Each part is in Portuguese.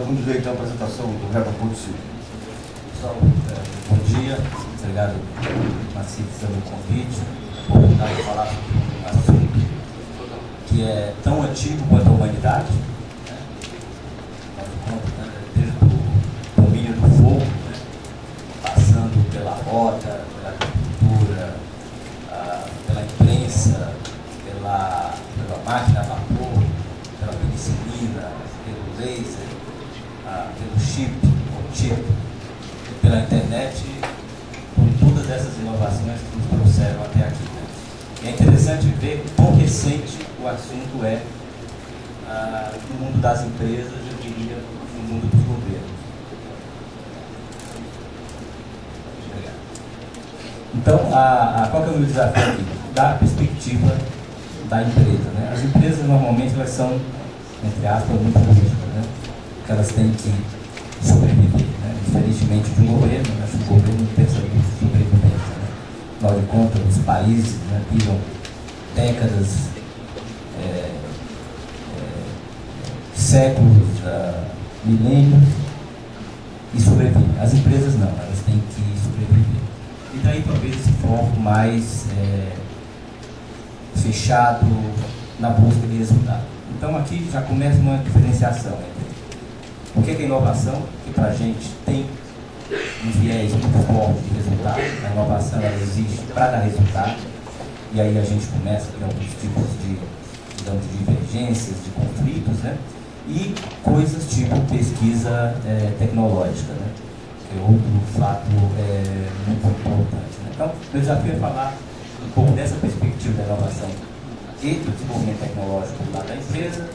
com direito à apresentação do relatório civil. Pessoal, bom dia. Obrigado, Maciel, pelo convite. Oportunidade de falar sobre um assunto que é tão antigo quanto a humanidade, né? Desde o domínio do fogo, né? Passando pela rota, pela agricultura, pela imprensa, pela máquina a vapor, pela penicilina, pelo laser, pelo chip, e pela internet, por todas essas inovações que nos trouxeram até aqui. Né? E é interessante ver quão recente o assunto é no mundo das empresas, eu diria, no mundo dos governos. Obrigado. Então, qual que é o meu desafio aqui? Dar a perspectiva da empresa. Né? As empresas, normalmente, elas são, entre aspas, muito rígidas, né? Porque elas têm que sobreviver. Né? Diferentemente de um governo, acho que o governo não pensa muito em sobrevivência. Né? Afinal de contas, os países, né, vivam décadas, séculos, milênios e sobrevivem. As empresas não, elas têm que sobreviver. E daí talvez esse foco mais fechado na busca de resultado. Então aqui já começa uma diferenciação entre o que é inovação, que para a gente tem um viés muito forte de resultado. A inovação ela existe para dar resultado, e aí a gente começa a ter alguns tipos de, digamos, de divergências, de conflitos, né? E coisas tipo pesquisa tecnológica, né? Que é outro fato muito importante. Né? Então, o desafio é falar um pouco dessa perspectiva da inovação e do desenvolvimento tecnológico lá da empresa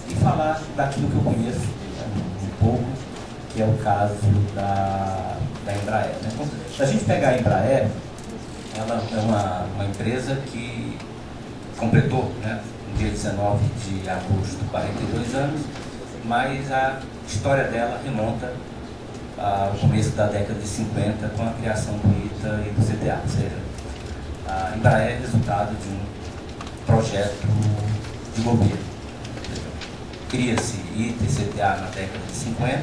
e falar daquilo que eu conheço, né, um pouco, que é o caso da Embraer. Né? Então, se a gente pegar a Embraer, ela é uma empresa que completou, né, no dia 19 de agosto, 42 anos, mas a história dela remonta ao começo da década de 50, com a criação do ITA e do CTA, ou seja, a Embraer é resultado de um projeto de governo. Cria-se ITA e CTA na década de 50,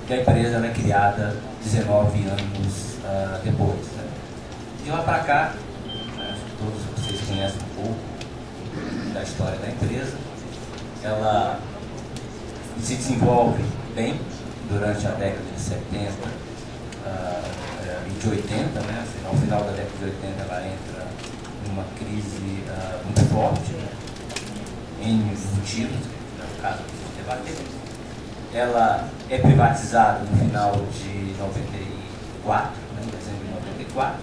e a empresa ela é criada 19 anos depois. Né? De lá para cá, né, acho que todos vocês conhecem um pouco da história da empresa. Ela se desenvolve bem durante a década de 70 e de 80, né? Ao final da década de 80 ela entra numa crise muito forte, né? Em motivos, que é o caso que a gente debateu. Ela é privatizada no final de 94, né? Em dezembro de 94.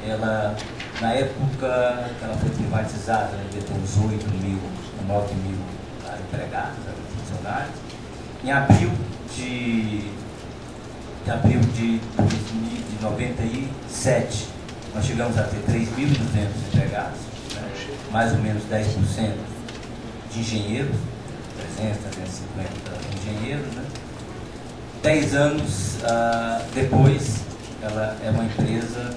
Ela, na época que ela foi privatizada, ela devia ter uns 8 mil, 9 mil empregados, funcionários. Em abril de 97, nós chegamos a ter 3.200 empregados, né? Mais ou menos 10% de engenheiros, 300, 350 engenheiros. Né? 10 anos depois, ela é uma empresa,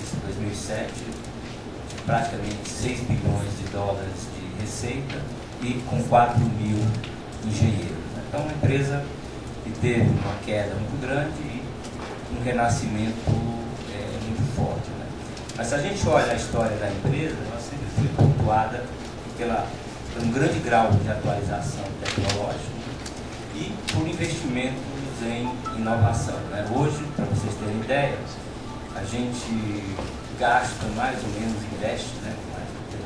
isso em 2007, de praticamente 6 bilhões de dólares de receita e com 4 mil engenheiros. Né? Então, uma empresa que teve uma queda muito grande e um renascimento muito forte. Né? Mas se a gente olha a história da empresa, ela sempre foi pontuada por um grande grau de atualização tecnológica e por investimentos em inovação. Né? Hoje, para vocês terem ideia, a gente gasta mais ou menos, investe, né,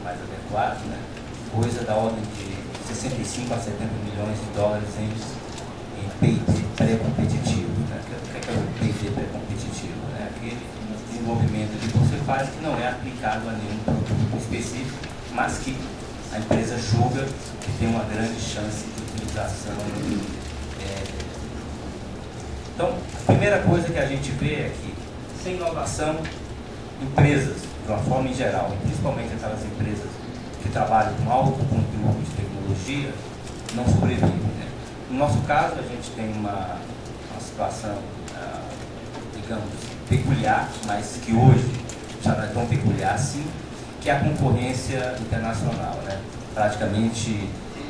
mais adequado, né, coisa da ordem de 65 a 70 milhões de dólares em P&D pré-competitivo. Né? O que é o P&D pré-competitivo? Né? Aquele desenvolvimento que você faz que não é aplicado a nenhum produto específico, mas que a empresa julga que tem uma grande chance de utilização. Então, a primeira coisa que a gente vê é que, sem inovação, empresas, de uma forma em geral, e principalmente aquelas empresas que trabalham com alto conteúdo de tecnologia, não sobrevivem. Né? No nosso caso, a gente tem uma situação, digamos, peculiar, mas que hoje já não é tão peculiar assim, que é a concorrência internacional. Né? Praticamente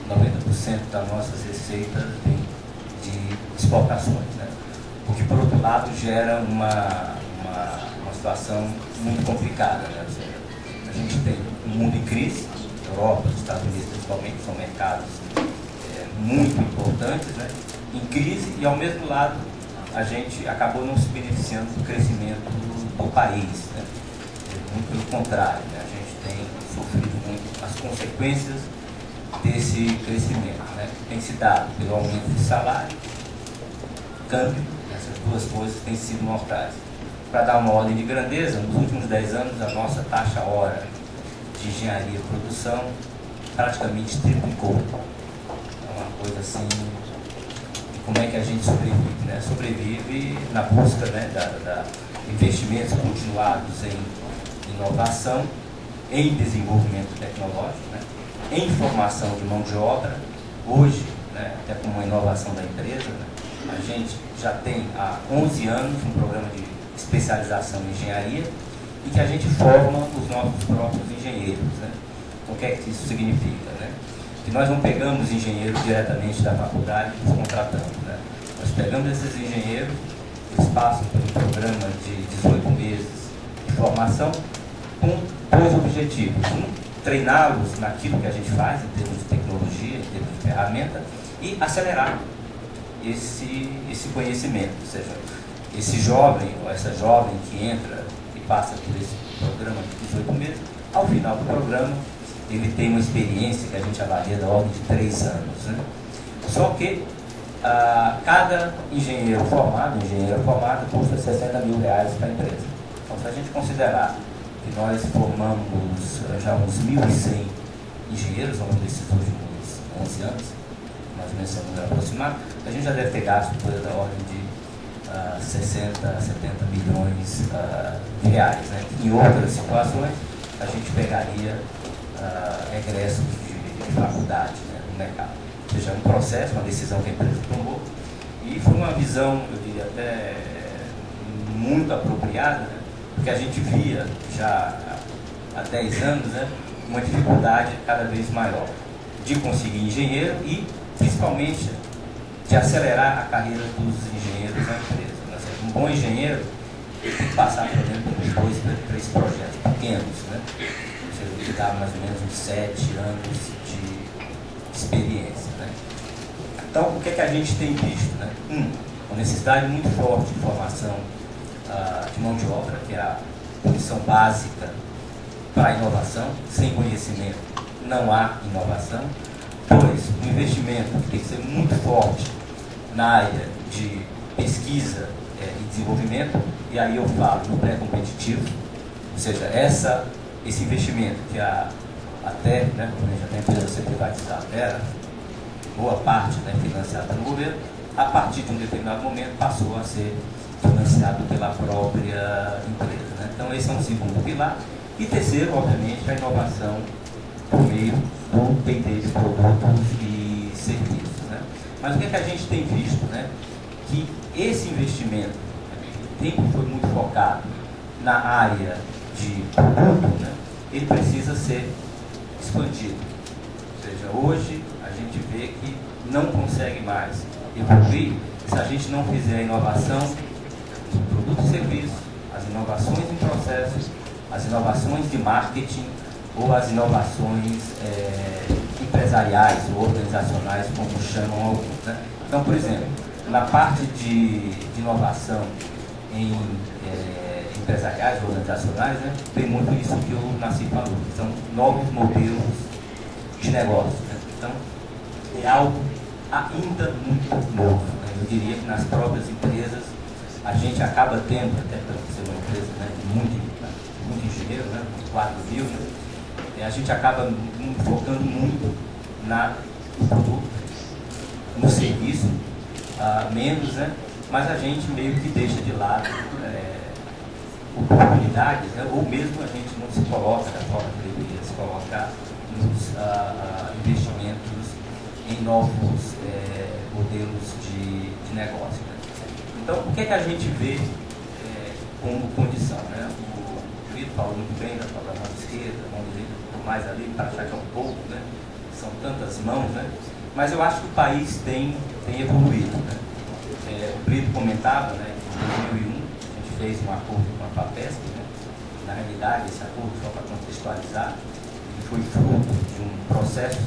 90% das nossas receitas vem de exportações, né? O que, por outro lado, gera uma situação muito complicada, né? Ou seja, a gente tem um mundo em crise, Europa, Estados Unidos principalmente, são mercados muito importantes, né? Em crise, e ao mesmo lado a gente acabou não se beneficiando do crescimento do país, né? Muito pelo contrário, né? A gente tem sofrido muito as consequências desse crescimento, né? Tem se dado pelo aumento de salário, câmbio, essas duas coisas têm sido mortais. Para dar uma ordem de grandeza, nos últimos 10 anos a nossa taxa hora de engenharia e produção praticamente triplicou. É uma coisa assim, como é que a gente sobrevive, né? Sobrevive na busca, né, investimentos continuados em inovação, em desenvolvimento tecnológico, né, em formação de mão de obra. Hoje, né, até com uma inovação da empresa, né, a gente já tem há 11 anos um programa de especialização em engenharia e que a gente forma os nossos próprios engenheiros, né? O que é que isso significa, né? Que nós não pegamos engenheiros diretamente da faculdade e os contratamos, né? Nós pegamos esses engenheiros, eles passam por um programa de 18 meses de formação com 2 objetivos. Um, treiná-los naquilo que a gente faz, em termos de tecnologia, em termos de ferramenta, e acelerar esse conhecimento. Ou seja, esse jovem ou essa jovem que entra e passa por esse programa de 18 meses, ao final do programa, ele tem uma experiência que a gente avalia da ordem de 3 anos. Né? Só que cada engenheira formada custa R$60 mil para a empresa. Então, se a gente considerar que nós formamos já uns 1.100 engenheiros ao longo desses últimos 11 anos, mais ou menos esse número aproximado, a gente já deve ter gasto coisa da ordem de 60, 70 milhões de reais. Né? Em outras situações, a gente pegaria egressos de faculdade, né, no mercado. Ou seja, um processo, uma decisão que a empresa tomou, e foi uma visão, eu diria até muito apropriada, né, porque a gente via já há 10 anos, né, uma dificuldade cada vez maior de conseguir engenheiro e, principalmente, de acelerar a carreira dos engenheiros na empresa. Um bom engenheiro tem que passar, por exemplo, por 2, 3 projetos pequenos, né? Você dá mais ou menos uns 7 anos de experiência, né? Então, o que é que a gente tem visto, né? Uma necessidade muito forte de formação de mão de obra, que é a condição básica para a inovação. Sem conhecimento não há inovação. 2, um investimento que tem que ser muito forte na área de pesquisa e desenvolvimento, e aí eu falo no pré-competitivo, ou seja, esse investimento que até, né, quando a gente já tem a empresa ser privatizada, era boa parte, né, financiada pelo governo, a partir de um determinado momento passou a ser financiado pela própria empresa. Né? Então esse é um segundo pilar. E terceiro, obviamente, a inovação por meio do P&D de produtos e serviços. Né? Mas o que é que a gente tem visto? Né? Que esse investimento, que foi muito focado na área de produto, né? Ele precisa ser expandido. Ou seja, hoje a gente vê que não consegue mais evoluir se a gente não fizer a inovação do produto e serviço, as inovações em processos, as inovações de marketing ou as inovações empresariais ou organizacionais, como chamam alguns. Né? Então, por exemplo, na parte de inovação em empresariais ou organizacionais, né, tem muito isso que o Nassif falou, são novos modelos de negócio. Né? Então, é algo ainda muito novo. Né? Eu diria que nas próprias empresas a gente acaba tendo, até para ser uma empresa, né, de muito engenheiro, né, 4.000, né, a gente acaba focando muito no produto, no serviço, menos, né, mas a gente meio que deixa de lado oportunidades, né, ou mesmo a gente não se coloca da forma que deveria se colocar nos investimentos em novos modelos de negócio. Né? Então, o que é que a gente vê como condição? Né? O Vitor falou muito bem da mão esquerda, mão direita, mais ali, para achar que é um pouco, né? são tantas mãos, né? Mas eu acho que o país tem evoluído, né? O Brito comentava, né, que em 2001 a gente fez um acordo com a FAPESP, né? Na realidade, esse acordo, só para contextualizar, ele foi fruto de um processo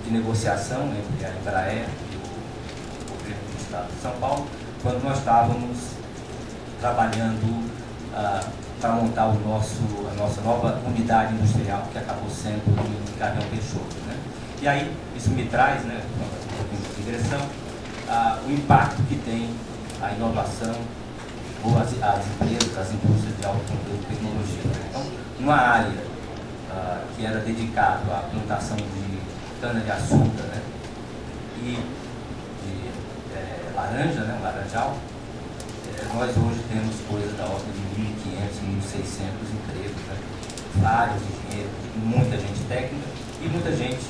de negociação entre a Embraer e o governo do Estado de São Paulo, quando nós estávamos trabalhando para montar a nossa nova unidade industrial, que acabou sendo em Gavião Peixoto, né? E aí, isso me traz, né, um pouquinho de digressão, o impacto que tem a inovação ou as empresas, as indústrias de alto conteúdo de tecnologia, né? Então, numa área que era dedicada à plantação de cana-de-açúcar, né, e de laranja, né, um laranjal, nós hoje temos coisa da ordem de 1.500, 1.600 empregos, né, vários engenheiros, muita gente técnica e muita gente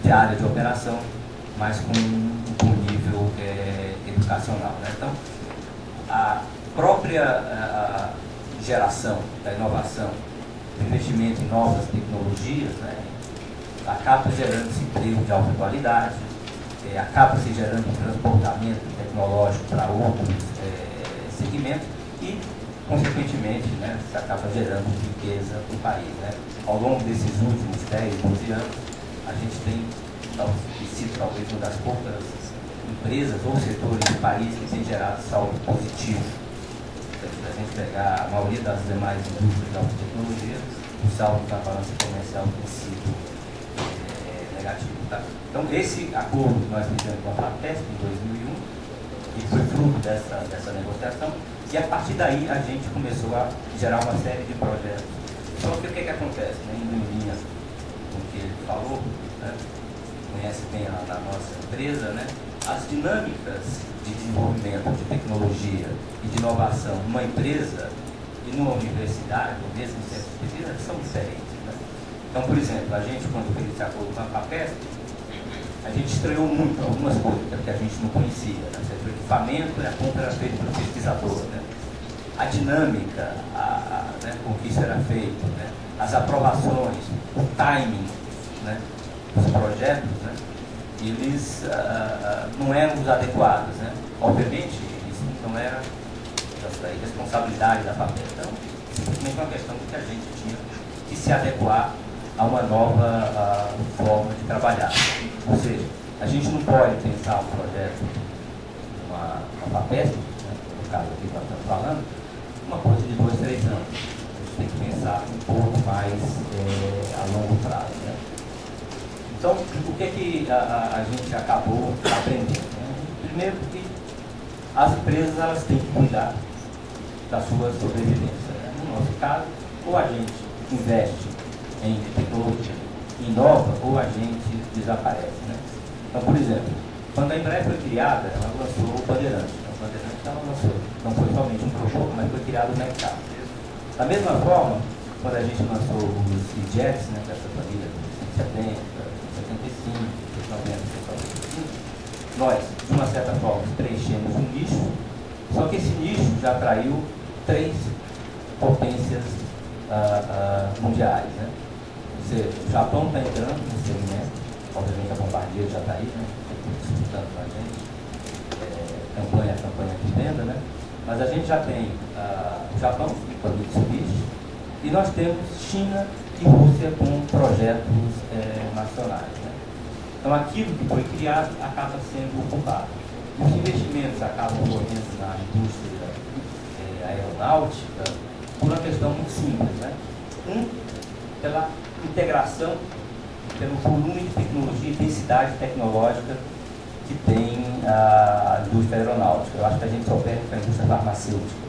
de área de operação, mas com nível educacional, né? Então, a própria geração da inovação, do investimento em novas tecnologias, né, acaba gerando esse emprego de alta qualidade, acaba se gerando um transportamento tecnológico para outros segmentos e, consequentemente, né, se acaba gerando riqueza para o país, né? Ao longo desses últimos 10, 12 anos, a gente tem sido talvez uma das poucas empresas ou setores do país que tem gerado saldo positivo. Se a gente pegar a maioria das demais indústrias de alta tecnologia, o saldo da balança comercial tem sido negativo. Tá? Então, esse acordo que nós fizemos com a FAPESP em 2001, e foi fruto dessa negociação, e a partir daí a gente começou a gerar uma série de projetos. Só que o que acontece, né, em linha com o que ele falou, né, conhece bem a nossa empresa, né, as dinâmicas de desenvolvimento de tecnologia e de inovação numa empresa e numa universidade, ou mesmo em centros de pesquisa, são diferentes. Né? Então, por exemplo, a gente, quando fez esse acordo com a FAPESP, a gente estranhou muito algumas coisas que a gente não conhecia. Né? O equipamento e a compra era feita pelo pesquisador. Né? A dinâmica né, com que isso era feito, né? As aprovações, o timing, né, dos projetos, né, eles não eram os adequados. Né? Obviamente, isso não era da responsabilidade da FAPESP. Então, simplesmente uma questão de que a gente tinha que se adequar a uma nova forma de trabalhar. Ou seja, a gente não pode pensar um projeto, uma FAPESP, né, no caso aqui que nós estamos falando, uma coisa de 2, 3 anos. A gente tem que pensar um pouco mais a longo prazo. Né? Então, o que a gente acabou aprendendo? Né? Primeiro que as empresas elas têm que cuidar da sua sobrevivência. Né? No nosso caso, ou a gente investe em tecnologia, inova, ou a gente desaparece. Né? Então, por exemplo, quando a Embraer foi criada, ela lançou o Bandeirante. O Bandeirante ela lançou, não foi somente um produto, mas foi criado no mercado. Da mesma forma, quando a gente lançou os E-Jets, né, dessa família de 70, 75, 90, 75, nós, de uma certa forma, preenchemos um nicho, só que esse nicho já atraiu 3 potências mundiais. Né? Ou seja, o Japão está entrando no segmento, obviamente a Bombardier já está aí, né? Disputando com a gente, campanha de venda, né? Mas a gente já tem o Japão, com a Mitsubishi, e nós temos China e Rússia com projetos nacionais. Né? Então aquilo que foi criado acaba sendo ocupado. Os investimentos acabam ocorrendo na indústria aeronáutica por uma questão muito simples. Né? Pela integração, pelo volume de tecnologia e densidade tecnológica que tem a indústria aeronáutica. Eu acho que a gente só perde para a indústria farmacêutica.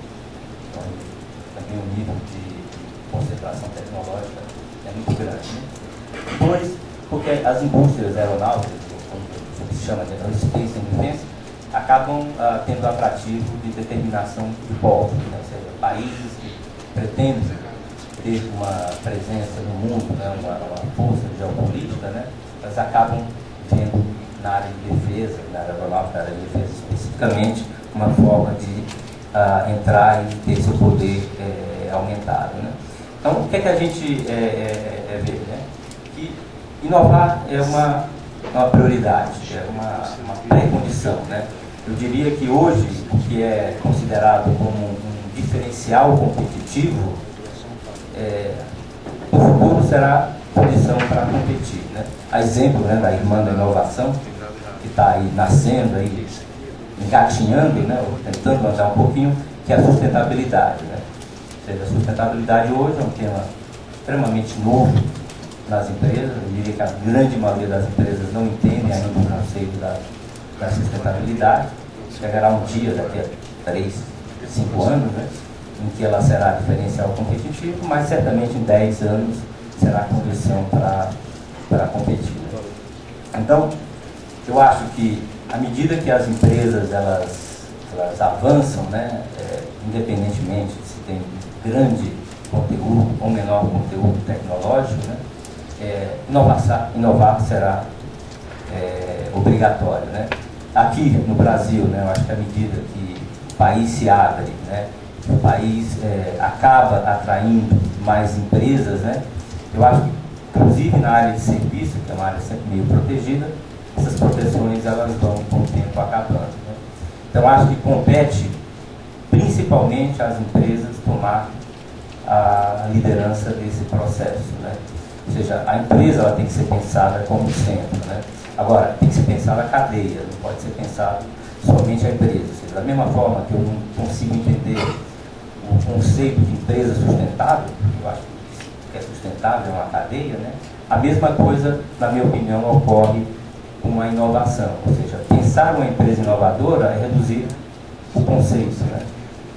Então, também o nível de concentração tecnológica é muito grande. Né? Depois, porque as indústrias aeronáuticas, como se chama de Aerospace and Defense, acabam tendo atrativo de determinação de povos, né? Ou seja, países que pretendem ter uma presença no mundo, né? uma força geopolítica, né? Elas acabam tendo na área de defesa, na área aeronáutica, na área de defesa especificamente, uma forma de entrar e ter seu poder aumentado. Né? Então, o que é que a gente vê? Né? Que inovar é uma prioridade, é uma pré-condição, né? Eu diria que hoje, o que é considerado como um diferencial competitivo, no futuro será condição para competir, né? A exemplo, né, da irmã da inovação, que está aí nascendo, aí, engatinhando, né, ou tentando andar um pouquinho, que é a sustentabilidade, né? Ou seja, a sustentabilidade hoje é um tema extremamente novo nas empresas. Eu diria que a grande maioria das empresas não entendem ainda o conceito da sustentabilidade. Chegará um dia, daqui a 3, 5 anos, né, em que ela será diferencial competitivo, mas certamente em 10 anos será condição para competir, né? Então, eu acho que à medida que as empresas elas avançam, né, independentemente se tem grande conteúdo ou menor conteúdo tecnológico, né, inovar será obrigatório, né? Aqui no Brasil, né, eu acho que à medida que o país se abre, né, o país acaba atraindo mais empresas, né, eu acho que, inclusive na área de serviço, que é uma área sempre meio protegida, essas proteções elas vão com o tempo acabando, né? Então acho que compete principalmente às empresas tomar a liderança desse processo, né? Ou seja, a empresa ela tem que ser pensada como centro, né? Agora, tem que ser pensada a cadeia, não pode ser pensado somente a empresa. Ou seja, da mesma forma que eu não consigo entender o conceito de empresa sustentável, eu acho que é sustentável, é uma cadeia, né? A mesma coisa, na minha opinião, ocorre com a inovação. Ou seja, pensar uma empresa inovadora é reduzir o conceito, né?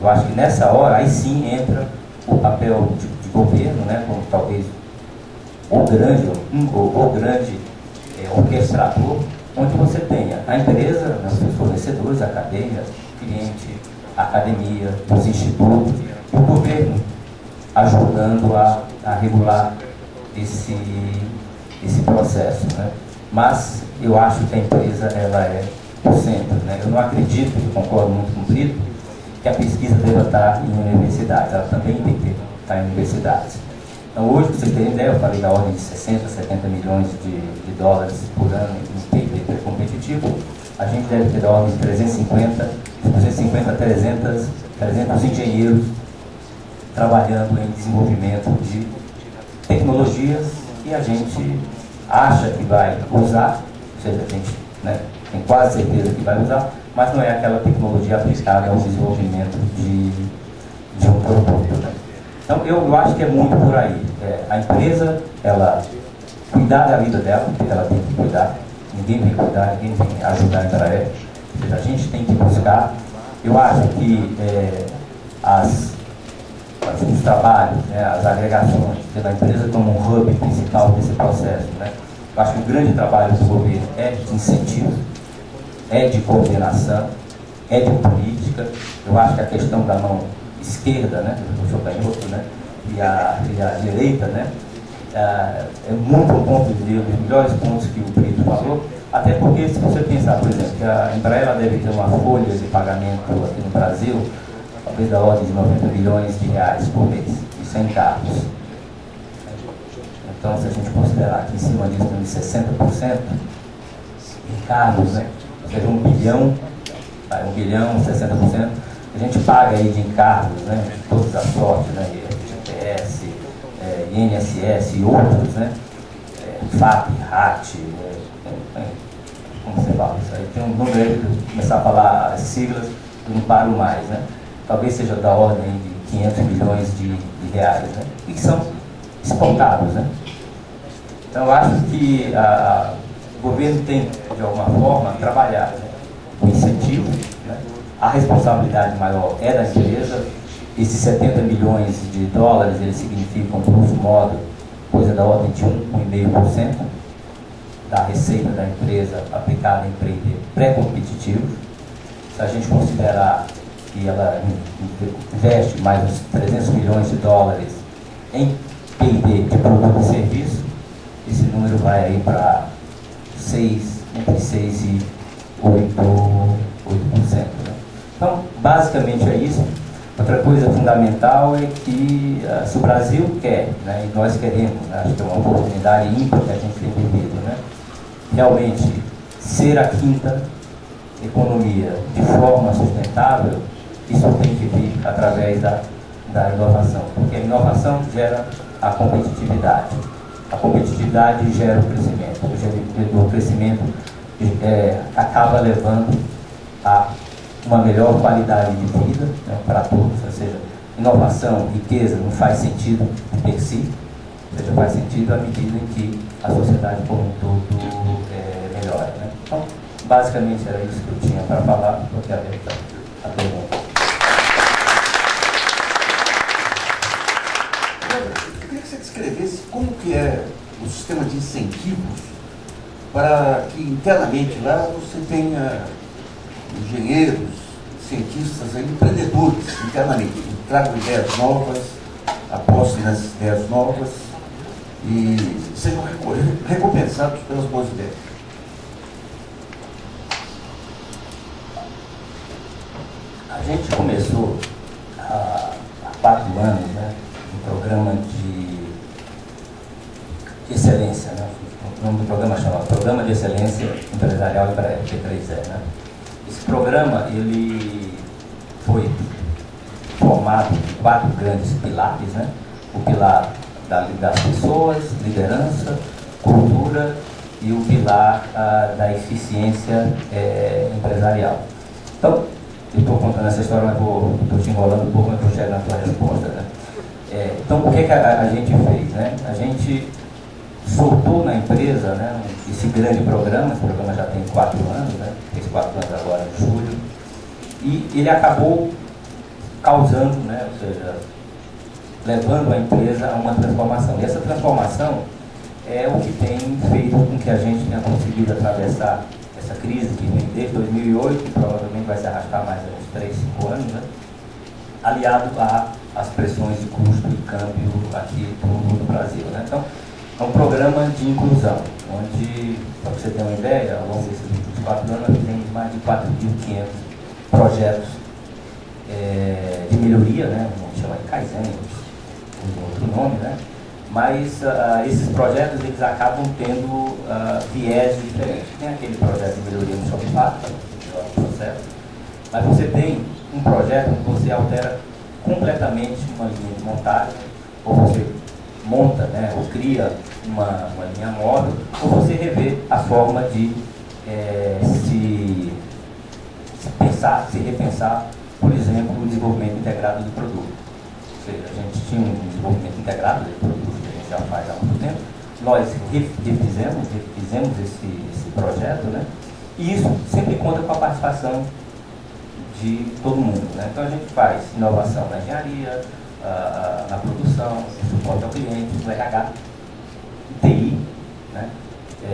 Eu acho que nessa hora, aí sim entra o papel de governo, né? Como talvez o grande orquestrador, onde você tenha a empresa, os seus fornecedores, a cadeia, o cliente, a academia, os institutos, e o governo ajudando a regular esse processo, né? Mas eu acho que a empresa ela é o centro, né? Eu não acredito, e concordo muito com o Brito, que a pesquisa deva estar em universidades, ela também tem que estar em universidades. Então hoje, para vocês terem ideia, eu falei da ordem de 60, 70 milhões de dólares por ano em PIB competitivo, a gente deve ter da ordem de 250 a 300 engenheiros trabalhando em desenvolvimento de tecnologias que a gente acha que vai usar, ou seja, a gente, né, tem quase certeza que vai usar, mas não é aquela tecnologia aplicada ao desenvolvimento de um produto, né? Então eu acho que é muito por aí. A empresa, ela cuidar da vida dela, porque ela tem que cuidar, ninguém vem cuidar, ninguém vem ajudar em Embraer, ou seja, a gente tem que buscar. Eu acho que os trabalhos, né, as agregações da empresa como um hub principal desse processo, né? Eu acho que o grande trabalho do governo é de incentivo, é de coordenação, é de política. Eu acho que a questão da mão esquerda, né, do chocanhoto, né, e a direita, né, é muito um ponto de vista, os melhores pontos que o Brito falou, até porque se você pensar, por exemplo, que a Embraer ela deve ter uma folha de pagamento aqui no Brasil, talvez da ordem de 90 bilhões de reais por mês, isso é em cargos. Então, se a gente considerar que em cima disso tem 60% em cargos, né, ou seja, 1 bilhão, 60%, a gente paga aí de encargos, né, de todas as sortes, né, GPS, INSS e outros, né, FAP, RAT, como você fala isso aí, tem um número aí, começar a falar as siglas, eu não paro mais, né, talvez seja da ordem de 500 milhões de reais, né, e que são exportados, né. Então eu acho que o governo tem, de alguma forma, trabalhar, né, o incentivo, né. A responsabilidade maior é da empresa. Esses 70 milhões de dólares, eles significam, grosso modo, coisa da ordem de 1,5% da receita da empresa aplicada em PIB pré-competitivo. Se a gente considerar que ela investe mais uns 300 milhões de dólares em PIB de produto e serviço, esse número vai aí para entre 6 e 8%. Né? Então, basicamente é isso. Outra coisa fundamental é que se o Brasil quer, né, e nós queremos, né, acho que é uma oportunidade ímpar que a gente tem vivido, realmente ser a quinta economia de forma sustentável, isso tem que vir através da inovação, porque a inovação gera a competitividade gera o crescimento, o crescimento acaba levando a uma melhor qualidade de vida, né, para todos, ou seja, inovação, riqueza não faz sentido per si, ou seja, faz sentido à medida em que a sociedade como um todo melhora, né? Então, basicamente era isso que eu tinha para falar, porque a pergunta. Eu queria que você descrevesse como que é o sistema de incentivos para que internamente lá você tenha engenheiros, cientistas, empreendedores internamente, que tragam ideias novas, apostem nas ideias novas e sejam recompensados pelas boas ideias. A gente começou há 4 anos, né, um programa de excelência, né? O nome do programa chama Programa de Excelência Empresarial P3E, né? Esse programa ele foi formado em 4 grandes pilares, né? O pilar das pessoas, liderança, cultura e o pilar da eficiência empresarial. Então, eu estou contando essa história, mas estou te enrolando um pouco, mas vou chegar na tua resposta, né? Então, o que a gente fez, né? A gente soltou na empresa, né, esse grande programa, esse programa já tem 4 anos, né? Fez 4 anos agora em julho, e ele acabou causando, né, ou seja, levando a empresa a uma transformação. E essa transformação é o que tem feito com que a gente tenha conseguido atravessar essa crise que vem desde 2008, e provavelmente vai se arrastar mais uns 3, 5 anos, né? Aliado às pressões de custo e câmbio aqui do Brasil, né? Então, é um programa de inclusão, onde, para você ter uma ideia, ao longo desses últimos 4 anos, nós temos mais de 4.500 projetos de melhoria, né? A gente chama de Kaizen, com outro nome, né? Mas esses projetos eles acabam tendo viés diferentes. Tem aquele projeto de melhoria no Shopify, que é o processo, mas você tem um projeto que você altera completamente uma linha de montagem, ou você monta, né, ou cria uma linha móvel, ou você revê a forma de se repensar, por exemplo, o desenvolvimento integrado do produto. Ou seja, a gente tinha um desenvolvimento integrado do produto que a gente já faz há muito tempo, nós refizemos esse projeto, né, e isso sempre conta com a participação de todo mundo, né? Então a gente faz inovação na engenharia, na produção, suporte ao cliente, no RH, TI, né?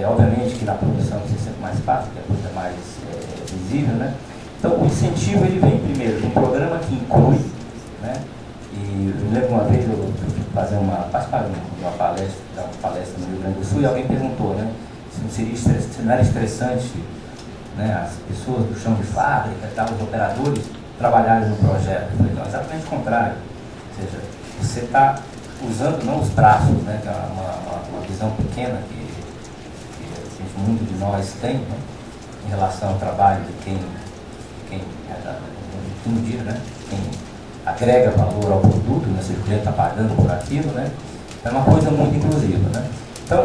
Obviamente que na produção isso é sempre mais fácil, que a coisa é mais visível, né? Então o incentivo ele vem primeiro de um programa que inclui, né? E eu lembro uma vez eu fui participar de uma palestra no Rio Grande do Sul e alguém perguntou, né? Se não era estressante, né, as pessoas do chão de fábrica, os operadores trabalharem no projeto. Eu falei, não, exatamente o contrário. Ou seja, você está usando não os traços, né, que é uma visão pequena que muito de nós tem, né, em relação ao trabalho de quem né, quem agrega valor ao produto, né, se o cliente está pagando por aquilo, né, é uma coisa muito inclusiva, né. Então,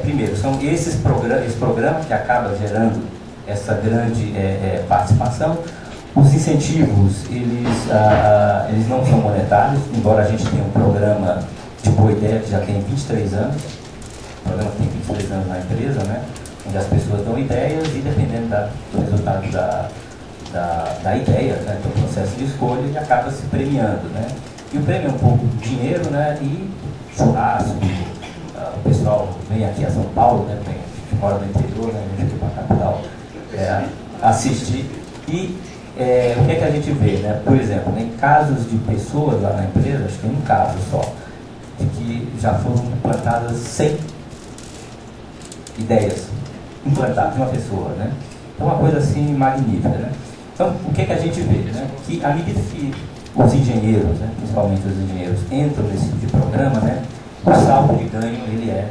primeiro, são esse programa que acaba gerando essa grande participação. Os incentivos, eles não são monetários, embora a gente tenha um programa de boa ideia que já tem 23 anos, o programa tem 23 anos na empresa, né, onde as pessoas dão ideias e dependendo do resultado da ideia, né, do processo de escolha, ele acaba se premiando, né, e o prêmio é um pouco de dinheiro, né, e churrasco, o pessoal vem aqui a São Paulo, né, a gente mora no interior, né, a gente aqui para a capital, assistir. E o que é que a gente vê, né? Por exemplo, em casos de pessoas lá na empresa, acho que tem um caso só, de que já foram implantadas 100 ideias implantadas de uma pessoa, né? Então, uma coisa assim magnífica, né? Então, o que é que a gente vê, né? Que à medida que os engenheiros, né, principalmente os engenheiros, entram nesse tipo de programa, né, o saldo de ganho ele é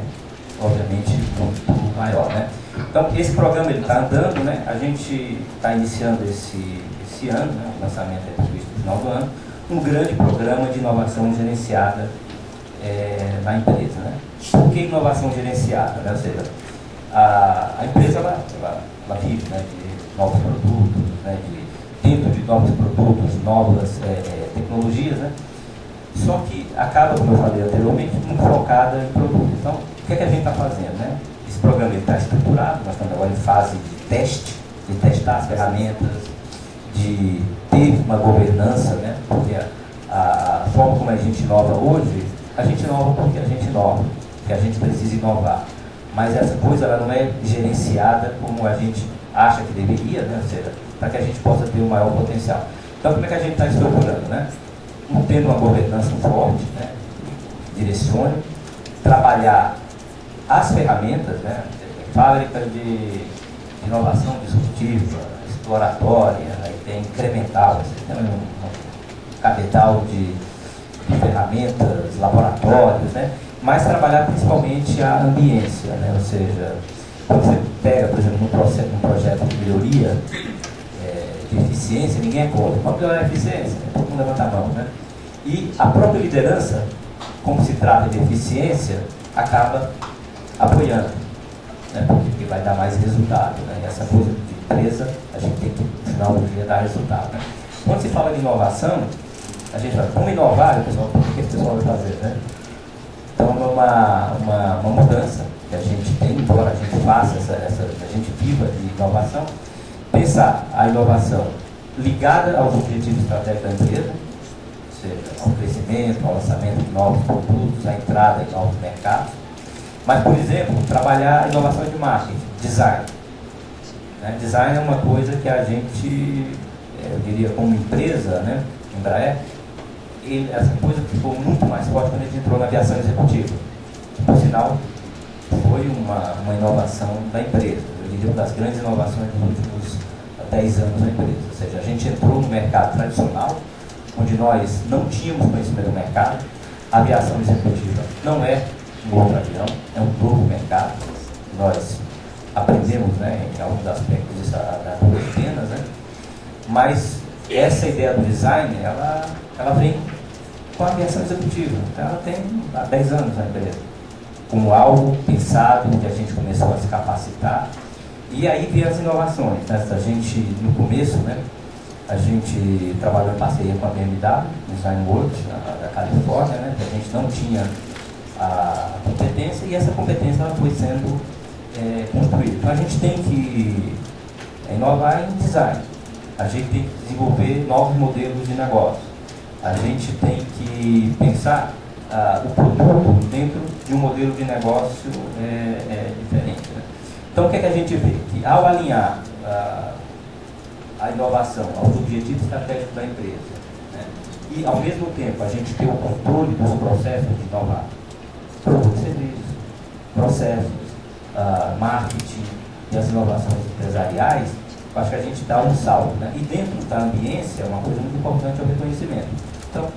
obviamente, muito maior, né? Então, esse programa está andando, né? A gente está iniciando esse ano, né? O lançamento é previsto no final do ano, um grande programa de inovação gerenciada na empresa, né? Por que inovação gerenciada? Né? Ou seja, a empresa ela vive, né, de novos produtos, né, dentro de novos produtos, novas tecnologias, né? Só que acaba, como eu falei anteriormente, muito focada em produtos. Então, o que a gente está fazendo, né? Esse programa está estruturado, nós estamos agora em fase de teste, de testar as ferramentas, de ter uma governança, né? Porque a forma como a gente inova hoje, a gente inova porque a gente inova, porque a gente precisa inovar. Mas essa coisa ela não é gerenciada como a gente acha que deveria, né? Ou seja, para que a gente possa ter um maior potencial. Então, como é que a gente está estruturando, né? Tendo uma governança forte, né? Direcione, trabalhar as ferramentas, né? Fábrica de inovação disruptiva, exploratória, aí tem incremental, tem um capital de ferramentas, laboratórios, né? Mas trabalhar principalmente a ambiência, né? Ou seja, quando você pega, por exemplo, um projeto de melhoria de eficiência, ninguém é contra. Vamos melhorar a eficiência, né? Todo mundo levanta a mão, né? E a própria liderança, como se trata de eficiência, acaba apoiando, né? Porque vai dar mais resultado, né? E essa coisa de empresa, a gente tem que, no final do dia, dar resultado, né? Quando se fala de inovação, a gente fala, como inovar, pessoal, o que esse pessoal vai fazer, né? Então, uma mudança que a gente tem, embora a gente faça, a gente viva de inovação, pensar a inovação ligada aos objetivos estratégicos da empresa, ou seja, ao crescimento, ao lançamento de novos produtos, à entrada em novos mercados. Mas, por exemplo, trabalhar a inovação de marketing, design. Né? Design é uma coisa que a gente, eu diria, como empresa, né, Embraer, essa coisa ficou muito mais forte quando a gente entrou na aviação executiva. Por sinal, foi uma inovação da empresa. Eu diria uma das grandes inovações dos últimos 10 anos da empresa. Ou seja, a gente entrou no mercado tradicional, onde nós não tínhamos conhecimento do mercado. A aviação executiva não é um outro avião, é um novo mercado. Nós aprendemos, né, em alguns aspectos isso há duas penas, né? Mas essa ideia do design, ela vem com a aviação executiva. Ela tem há 10 anos na empresa, como algo pensado, que a gente começou a se capacitar. E aí vem as inovações, né? A gente, no começo, né, a gente trabalhou em parceria com a BMW, Design Works, da Califórnia, né, que a gente não tinha a competência, e essa competência ela foi sendo construída. Então a gente tem que inovar em design, a gente tem que desenvolver novos modelos de negócio, a gente tem que pensar o produto dentro de um modelo de negócio diferente, né? Então o que é que a gente vê? Que ao alinhar a inovação aos objetivos estratégicos da empresa, né, e ao mesmo tempo a gente ter o controle dos processos de inovar, produtos e serviços, processos, marketing e as inovações empresariais, eu acho que a gente dá um salto, né? E dentro da ambiência, uma coisa muito importante é o reconhecimento. Então,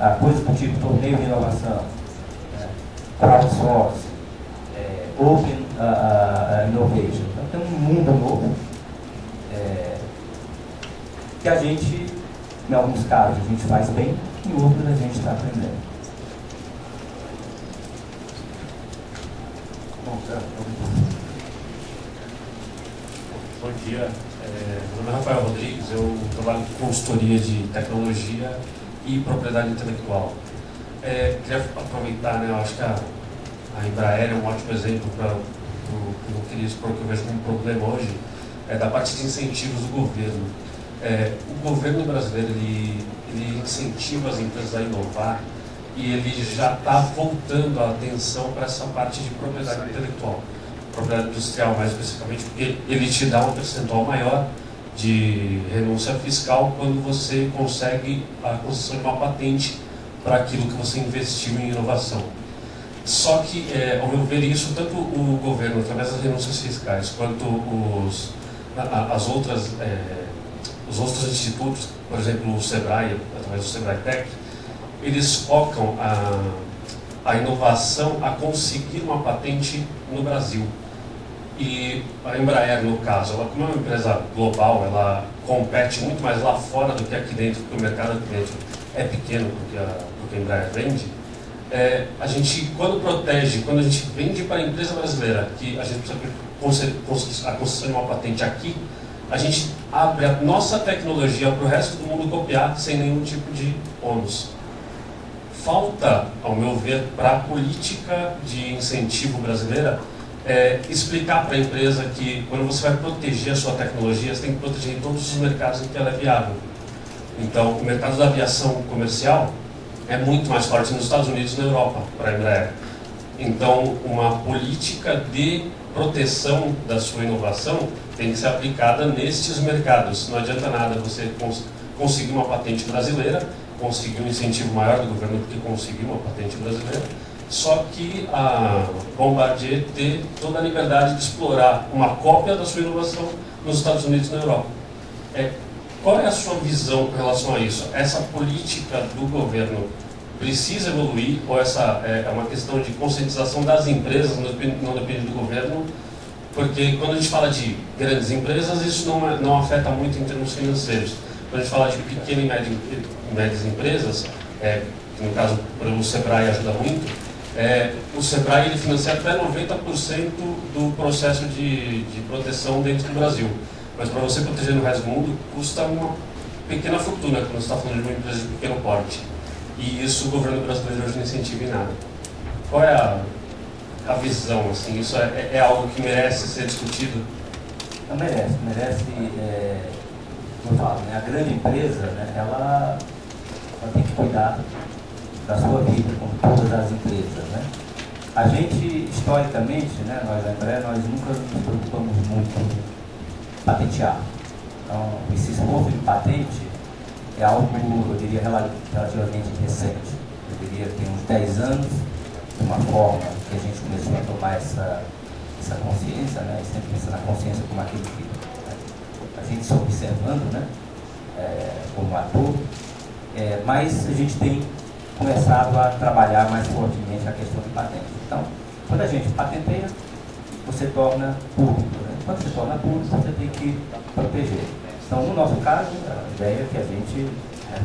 a coisa do tipo torneio de inovação, crowdsourcing, open innovation. Então, tem um mundo novo que a gente, em alguns casos, a gente faz bem, em outros a gente está aprendendo. Bom dia, meu nome é Rafael Rodrigues, eu trabalho com consultoria de tecnologia e propriedade intelectual. Queria aproveitar, né, eu acho que a Embraer é um ótimo exemplo para o que eu queria expor, que eu vejo como problema hoje, da parte de incentivos do governo. O governo brasileiro ele incentiva as empresas a inovar e ele já está voltando a atenção para essa parte de propriedade intelectual. Propriedade industrial, mais especificamente, porque ele te dá um percentual maior de renúncia fiscal quando você consegue a concessão de uma patente para aquilo que você investiu em inovação. Só que, ao meu ver, isso tanto o governo, através das renúncias fiscais, quanto os outros institutos, por exemplo, o Sebrae, através do Sebrae Tech, eles focam a inovação a conseguir uma patente no Brasil. E a Embraer, no caso, ela, como é uma empresa global, ela compete muito mais lá fora do que aqui dentro, porque o mercado aqui dentro é pequeno porque a Embraer vende. A gente, quando protege, quando a gente vende para a empresa brasileira, que a gente precisa a concessão de uma patente aqui, a gente abre a nossa tecnologia para o resto do mundo copiar sem nenhum tipo de ônus. Falta, ao meu ver, para a política de incentivo brasileira, explicar para a empresa que quando você vai proteger a sua tecnologia, você tem que proteger em todos os mercados em que ela é viável. Então, o mercado da aviação comercial é muito mais forte nos Estados Unidos e na Europa, para a Embraer. Então, uma política de proteção da sua inovação tem que ser aplicada nestes mercados. Não adianta nada você conseguir uma patente brasileira, conseguir um incentivo maior do governo do que conseguir uma patente brasileira, só que a Bombardier ter toda a liberdade de explorar uma cópia da sua inovação nos Estados Unidos e na Europa. Qual é a sua visão com relação a isso? Essa política do governo precisa evoluir, ou essa é uma questão de conscientização das empresas, não depende do governo? Porque quando a gente fala de grandes empresas, isso não afeta muito em termos financeiros. Quando a gente fala de pequenas e médias empresas, que no caso o Sebrae ajuda muito, o Sebrae ele financia até 90% do processo de proteção dentro do Brasil. Mas para você proteger no resto do mundo, custa uma pequena fortuna quando você está falando de uma empresa de pequeno porte. E isso o governo brasileiro hoje não incentiva em nada. Qual é a visão? Assim? Isso é algo que merece ser discutido? Não merece. Como eu falo, né? A grande empresa, né, ela tem que cuidar da sua vida, como todas as empresas. Né? A gente, historicamente, né, nós da Embraer, nós nunca nos preocupamos muito em patentear. Então, esse esforço de patente é algo, eu diria, relativamente recente. Eu diria que tem uns 10 anos, de uma forma que a gente começou a tomar essa consciência, né? Sempre pensando na consciência como aquele que a gente se observando, né? Como ator, mas a gente tem começado a trabalhar mais fortemente a questão de patente. Então, quando a gente patenteia, você torna público. Né? Quando você torna público, você tem que proteger. Então, no nosso caso, a ideia é que a gente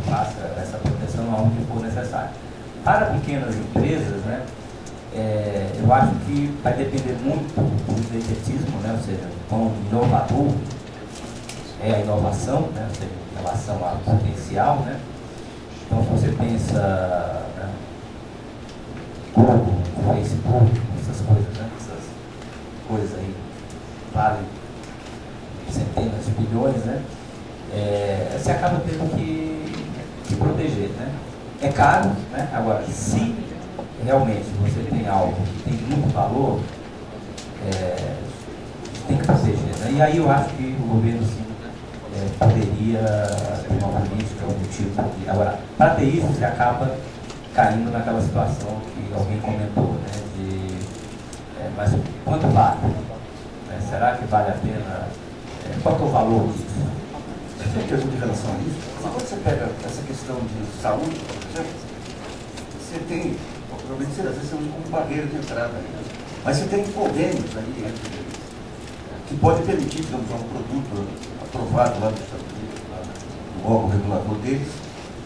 faça essa proteção onde for necessário. Para pequenas empresas, né, eu acho que vai depender muito do exercismo, né, ou seja, quão inovador é a inovação, né, ou seja, em relação ao potencial. Né. Então, se você pensa Google, Facebook, essas coisas aí, vale centenas de bilhões, né? Você acaba tendo que proteger, né? É caro, né? Agora, se realmente você tem algo que tem muito valor, tem que proteger, né? E aí eu acho que o governo, sim, poderia ter uma política, um tipo de... Agora, para ter isso, você acaba caindo naquela situação que alguém comentou, né? Mas quanto vale? Né? Será que vale a pena? Qual é o valor disso? Você tem uma pergunta em relação a isso? Quando você pega essa questão de saúde, por exemplo, você tem, provavelmente às vezes você usa como barreira de entrada, né? Mas você tem convênios aí que pode permitir, digamos, um produto aprovado lá dos Estados Unidos, lá no órgão regulador deles,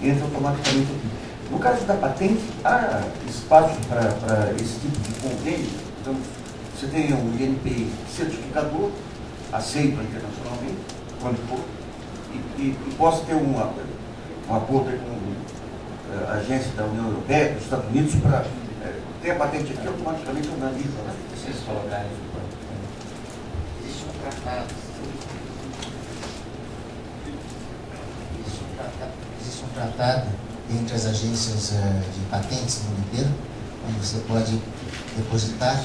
entra automaticamente aqui. No caso da patente, há espaço para esse tipo de convênio. Então, você tem um INPI certificador, aceito internacionalmente, quando for, e possa ter um acordo com a agência da União Europeia, dos Estados Unidos, para ter a patente aqui, automaticamente analisa. Vocês colocarem existe um tratado entre as agências de patentes no mundo inteiro, onde você pode depositar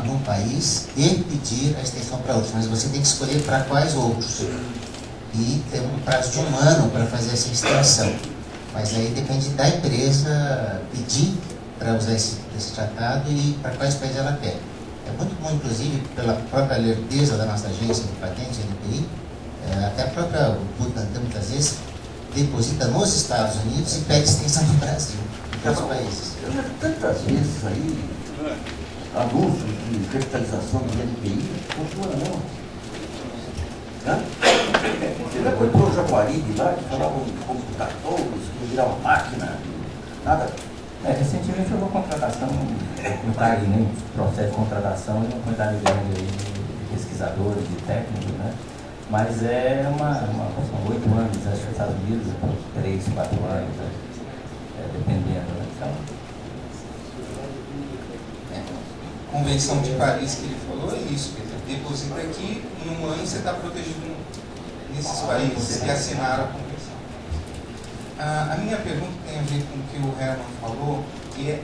num país e pedir a extensão para outros, mas você tem que escolher para quais outros. E tem um prazo de 1 ano para fazer essa extensão. Mas aí depende da empresa pedir para usar esse tratado e para quais países ela quer. É muito bom, inclusive, pela própria lerdeza da nossa agência de patentes, NPI, até a própria Butantan, muitas vezes, deposita nos Estados Unidos e pede extensão no Brasil. em outros países. Eu vejo tantas vezes aí anúncios de revitalização do NPI, continua não. Hã? Você já comprou o Jaguaribe lá, que falavam de computadores, que virava máquina, nada. Recentemente houve uma contratação, não está aí nem processo de contratação, e uma quantidade grande aí de pesquisadores, de técnicos, né? Mas são 8 anos, acho que nos Estados Unidos, 3, 4 anos, né? Dependendo, né? Então, Convenção de Paris que ele falou é isso, quer dizer, deposita aqui, em um ano você está protegido nesses países que assinaram a convenção. A minha pergunta tem a ver com o que o Herman falou, que é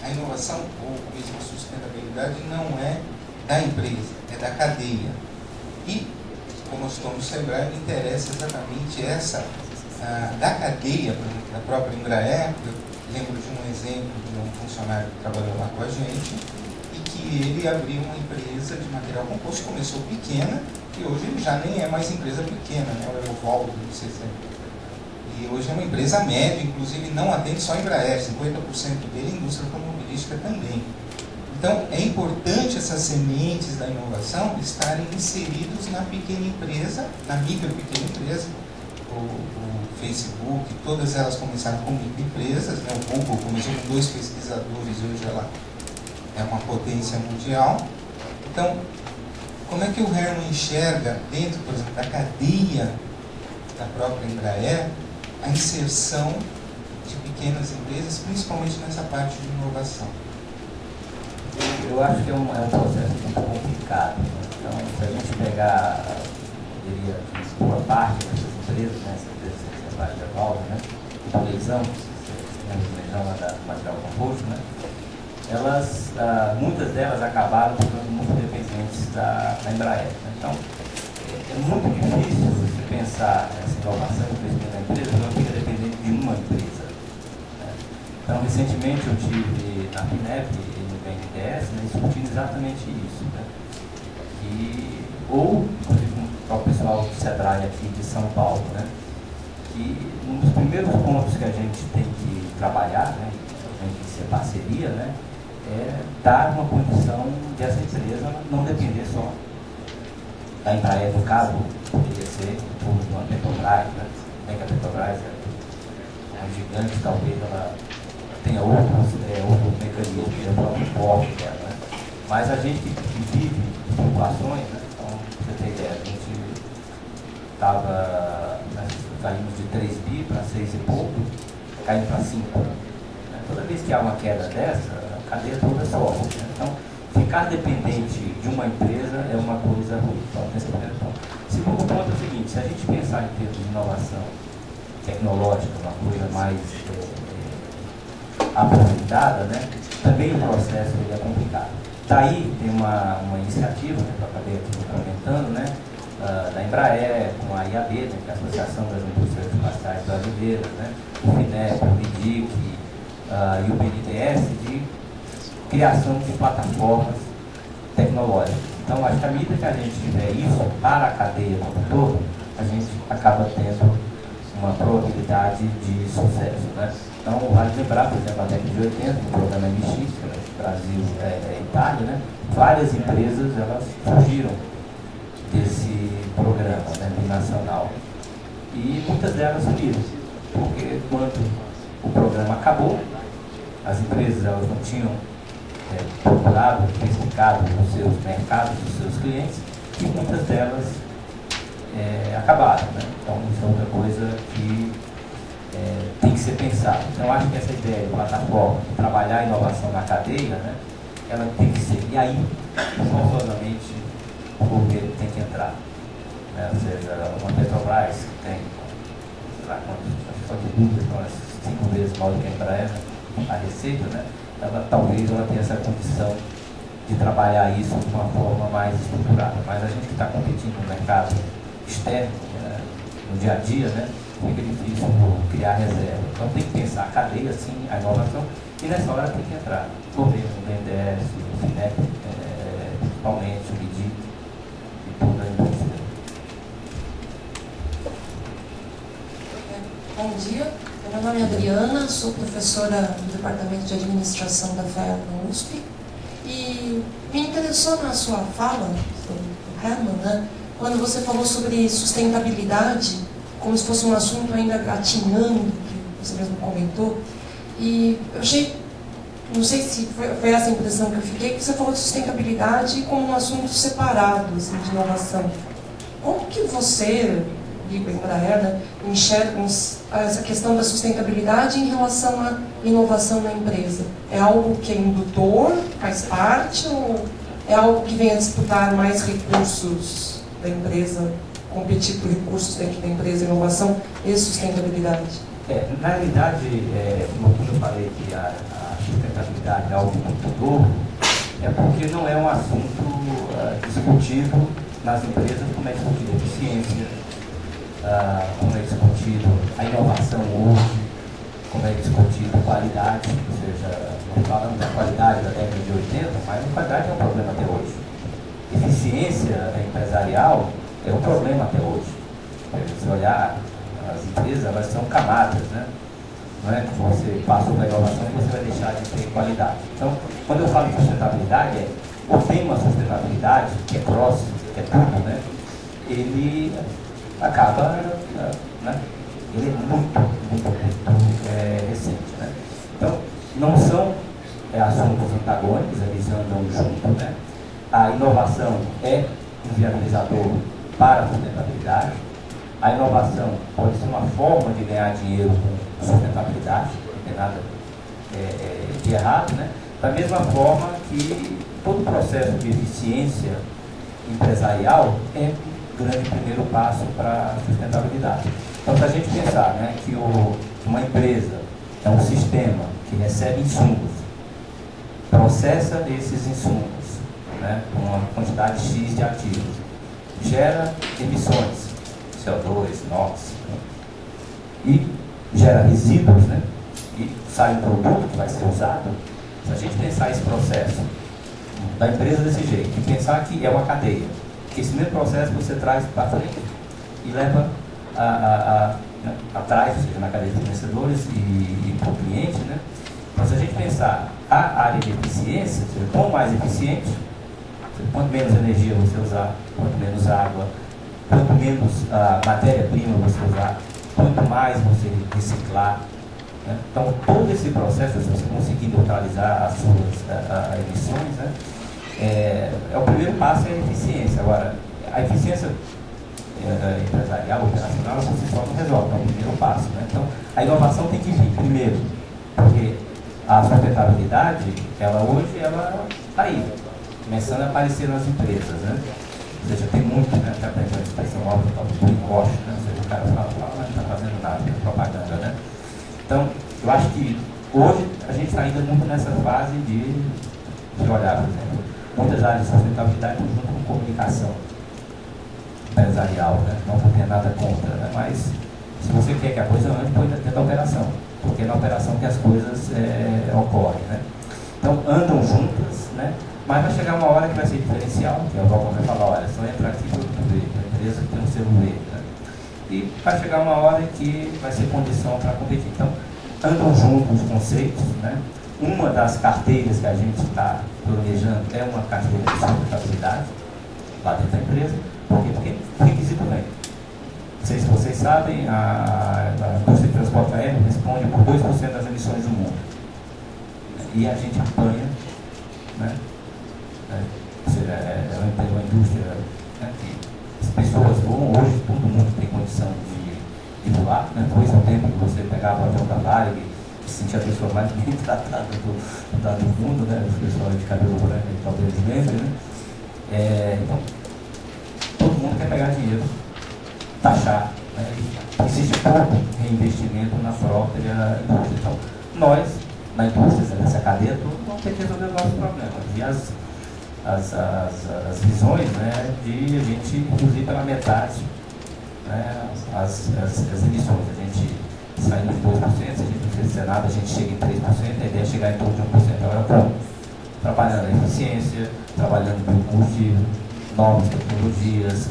a inovação ou mesmo a sustentabilidade não é da empresa, é da cadeia. E, como eu estou no Sebrae, me interessa exatamente essa da cadeia, por exemplo, da própria Embraer. Eu lembro de um exemplo de um funcionário que trabalhou lá com a gente, e que ele abriu uma empresa de material composto, começou pequena, e hoje ele já nem é mais empresa pequena, né? O Evolvo, não sei se e hoje é uma empresa média, inclusive não atende só a Embraer, 50% dele é indústria automobilística também. Então, é importante essas sementes da inovação estarem inseridos na pequena empresa, na micro pequena empresa. O Facebook, todas elas começaram como microempresas, né? O Google começou com 2 pesquisadores, hoje ela é uma potência mundial. Então, como é que o Herman enxerga, dentro, por exemplo, da cadeia da própria Embraer, a inserção de pequenas empresas, principalmente nessa parte de inovação? eu acho que é um processo muito complicado, né? Então, se a gente pegar, eu diria, boa parte dessas empresas, né, essas empresas que você faz de Evolvo, né, da Leizão, lá da material composto, né, elas, muitas delas acabaram ficando muito dependentes da Embraer, né? Então, é muito difícil você pensar essa inovação e crescimento da empresa, não fica dependente de uma empresa, né? Então, recentemente eu tive na FINEP e no BNDES, né, discutindo exatamente isso, né? Ou, inclusive, com o próprio pessoal do Sebrae aqui de São Paulo, né? Que um dos primeiros pontos que a gente tem que trabalhar, né, tem que ser parceria, né, é dar uma condição de essa empresa não depender só da Embraer, no caso, poderia ser uma Petrobras, né? Bem que a Petrobras é um gigante, talvez ela tenha outros mecanismos, que é o próprio porte dela, né? Mas a gente que vive situações, né? Então, pra você ter ideia, a gente estava, saímos de 3 bi para 6 e pouco, caindo para 5. Né? Toda vez que há uma queda dessa, a cadeia toda sofre, né? Então, ficar dependente de uma empresa é uma coisa ruim. Então, esse é o primeiro ponto. Segundo ponto é o seguinte: se a gente pensar em termos de inovação tecnológica, uma coisa mais aprofundada, né, também o processo ele é complicado. Daí tem uma iniciativa, né, que eu acabei aqui comentando, né, da Embraer, com a IAB, né, que é a Associação das Indústrias Espaciais Brasileiras, né, o FINEP, o IDIC e o BNDES, de criação de plataformas tecnológicas. Então, acho que à medida que a gente tiver isso para a cadeia como um todo, a gente acaba tendo uma probabilidade de sucesso, né? Então, vale lembrar, por exemplo, na década de 80, no programa MX, Brasil e Itália, né? Várias empresas elas surgiram desse programa, né, binacional. E muitas delas sumiram, porque quando o programa acabou, as empresas elas não tinham procurado, especificado os seus mercados, os seus clientes, e muitas delas acabaram, né? Então, isso é outra coisa que tem que ser pensado. Então, acho que essa ideia de plataforma, de trabalhar a inovação na cadeia, né, ela tem que ser. E aí, forçosamente, o governo tem que entrar, né? Ou seja, uma Petrobras que tem, sei lá, só de dúvidas, 5 vezes mais do que a Embraer, a receita, né? Talvez ela tenha essa condição de trabalhar isso de uma forma mais estruturada. Mas a gente que está competindo no mercado externo, né, no dia a dia, né, fica difícil criar reserva. Então tem que pensar a cadeia, sim, a inovação, e nessa hora tem que entrar o governo, o BNDES, o FINEP, principalmente o BIDIC e toda a indústria. Bom dia, Meu nome é Adriana, sou professora do Departamento de Administração da FEA na USP. E me interessou na sua fala, do Herman, né, quando você falou sobre sustentabilidade, como se fosse um assunto ainda gatinhando, que você mesmo comentou. E eu achei, não sei se foi essa a impressão que eu fiquei, que você falou de sustentabilidade como um assunto separado, assim, de inovação. Como que você, Lico Embraer, né, enxerga essa questão da sustentabilidade em relação à inovação na empresa? É algo que é indutor, faz parte, ou é algo que vem a disputar mais recursos da empresa, competir por recursos dentro da empresa, inovação e sustentabilidade? Na realidade, como eu falei que a sustentabilidade é algo muito novo, é porque não é um assunto discutido nas empresas como é discutido a eficiência, como é discutido a inovação hoje, como é discutido a qualidade, ou seja, não falamos da qualidade da década de 80, mas a qualidade é um problema até hoje. Eficiência empresarial é um problema até hoje. Se olhar as empresas, elas são camadas, né? Não é que você passou pela inovação e você vai deixar de ter qualidade. Então, quando eu falo de sustentabilidade, o tema sustentabilidade, que é cross, que é tudo, né? Ele acaba, né? Ele é muito recente, né? Então, não são assuntos antagônicos, eles andam juntos, né? A inovação é um viabilizador para a sustentabilidade. A inovação pode ser uma forma de ganhar dinheiro com sustentabilidade, não tem nada de errado, né? Da mesma forma que todo o processo de eficiência empresarial é um grande primeiro passo para a sustentabilidade. Então, se a gente pensar, né, que uma empresa é um sistema que recebe insumos, processa esses insumos, né, com uma quantidade X de ativos, gera emissões, CO2, NOx, né, e gera resíduos, né, e sai um produto que vai ser usado. Se a gente pensar esse processo da empresa desse jeito, e pensar que é uma cadeia, que esse mesmo processo você traz para frente e leva atrás, ou seja, na cadeia de fornecedores e para o cliente, né? Então, se a gente pensar a área de eficiência, ou seja, quanto mais eficiente, quanto menos energia você usar, quanto menos água, quanto menos matéria-prima você usar, quanto mais você reciclar, né? Então, todo esse processo, se você conseguir neutralizar as suas emissões, né? O primeiro passo é a eficiência. Agora, a eficiência empresarial, operacional, você só não resolve, é o primeiro passo, né? Então, a inovação tem que vir primeiro, porque a sustentabilidade, ela hoje, ela está aí, começando a aparecer nas empresas, né? Ou seja, tem muito, né? Até aprendendo a expressão nova, do encosto, né? Ou seja, o cara fala, mas não está fazendo nada, é propaganda, né? Então, eu acho que hoje a gente está ainda muito nessa fase de olhar, por exemplo, muitas áreas de sustentabilidade junto com comunicação empresarial, né? Não tem nada contra, né? Mas se você quer que a coisa ande, põe dentro da operação, porque é na operação que as coisas ocorrem, né? Então andam juntas, né? Mas vai chegar uma hora que vai ser diferencial, que o Valcon vai falar, olha, só entra aqui para ver, a empresa que tem um selo V, né? E vai chegar uma hora que vai ser condição para competir. Então andam juntos os conceitos, né? Uma das carteiras que a gente está planejando é uma carteira de sustentabilidade lá dentro da empresa. Por quê? Porque o requisito vem. Não sei se vocês sabem, a indústria de transporte aéreo responde por 2% das emissões do mundo. E a gente apanha, né? Ou seja, é uma indústria, né, que as pessoas voam, hoje todo mundo tem condição de voar, né? Depois do tempo que você pegava o avião da Varig, se sentia a pessoa mais bem tratada do mundo, né? Os pessoal de cabelo branco, talvez lembrem, né? Então, todo mundo quer pegar dinheiro, taxar, né? Existe pouco reinvestimento na própria indústria. Então, nós, na indústria, nessa cadeia, vamos ter que resolver os nossos problemas. E as visões, né, de a gente reduzir pela metade, né, as emissões. A gente saindo de 2%, se a gente não fizer nada, a gente chega em 3%, a ideia é chegar em torno de 1%. Agora, como? Trabalhando na eficiência, trabalhando no combustível, novas tecnologias,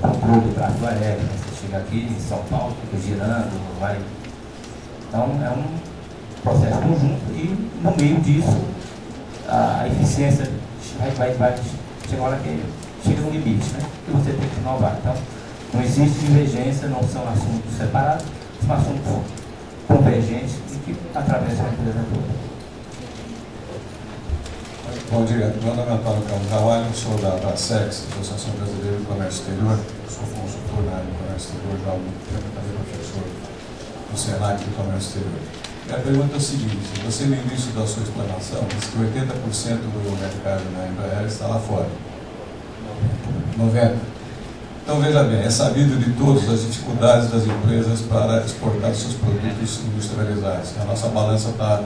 controle do tráfego aéreo. Você chega aqui em São Paulo, fica girando, vai Então, é um processo conjunto e, no meio disso, a eficiência vai chegar uma hora que chega no limite, né? E você tem que inovar. Então, não existe divergência, não são assuntos separados, são assuntos convergentes e que atravessam a empresa toda. Bom dia, meu nome é Antônio Carvalho, sou da ASEX, Associação Brasileira do Comércio Exterior, sou consultor na área do comércio exterior já há algum tempo, também professor do SENAC do Comércio Exterior. Minha pergunta é o seguinte: você no início da sua explanação disse que 80% do mercado na Embraer está lá fora. 90%. Então veja bem, é sabido de todas as dificuldades das empresas para exportar seus produtos industrializados. A nossa balança está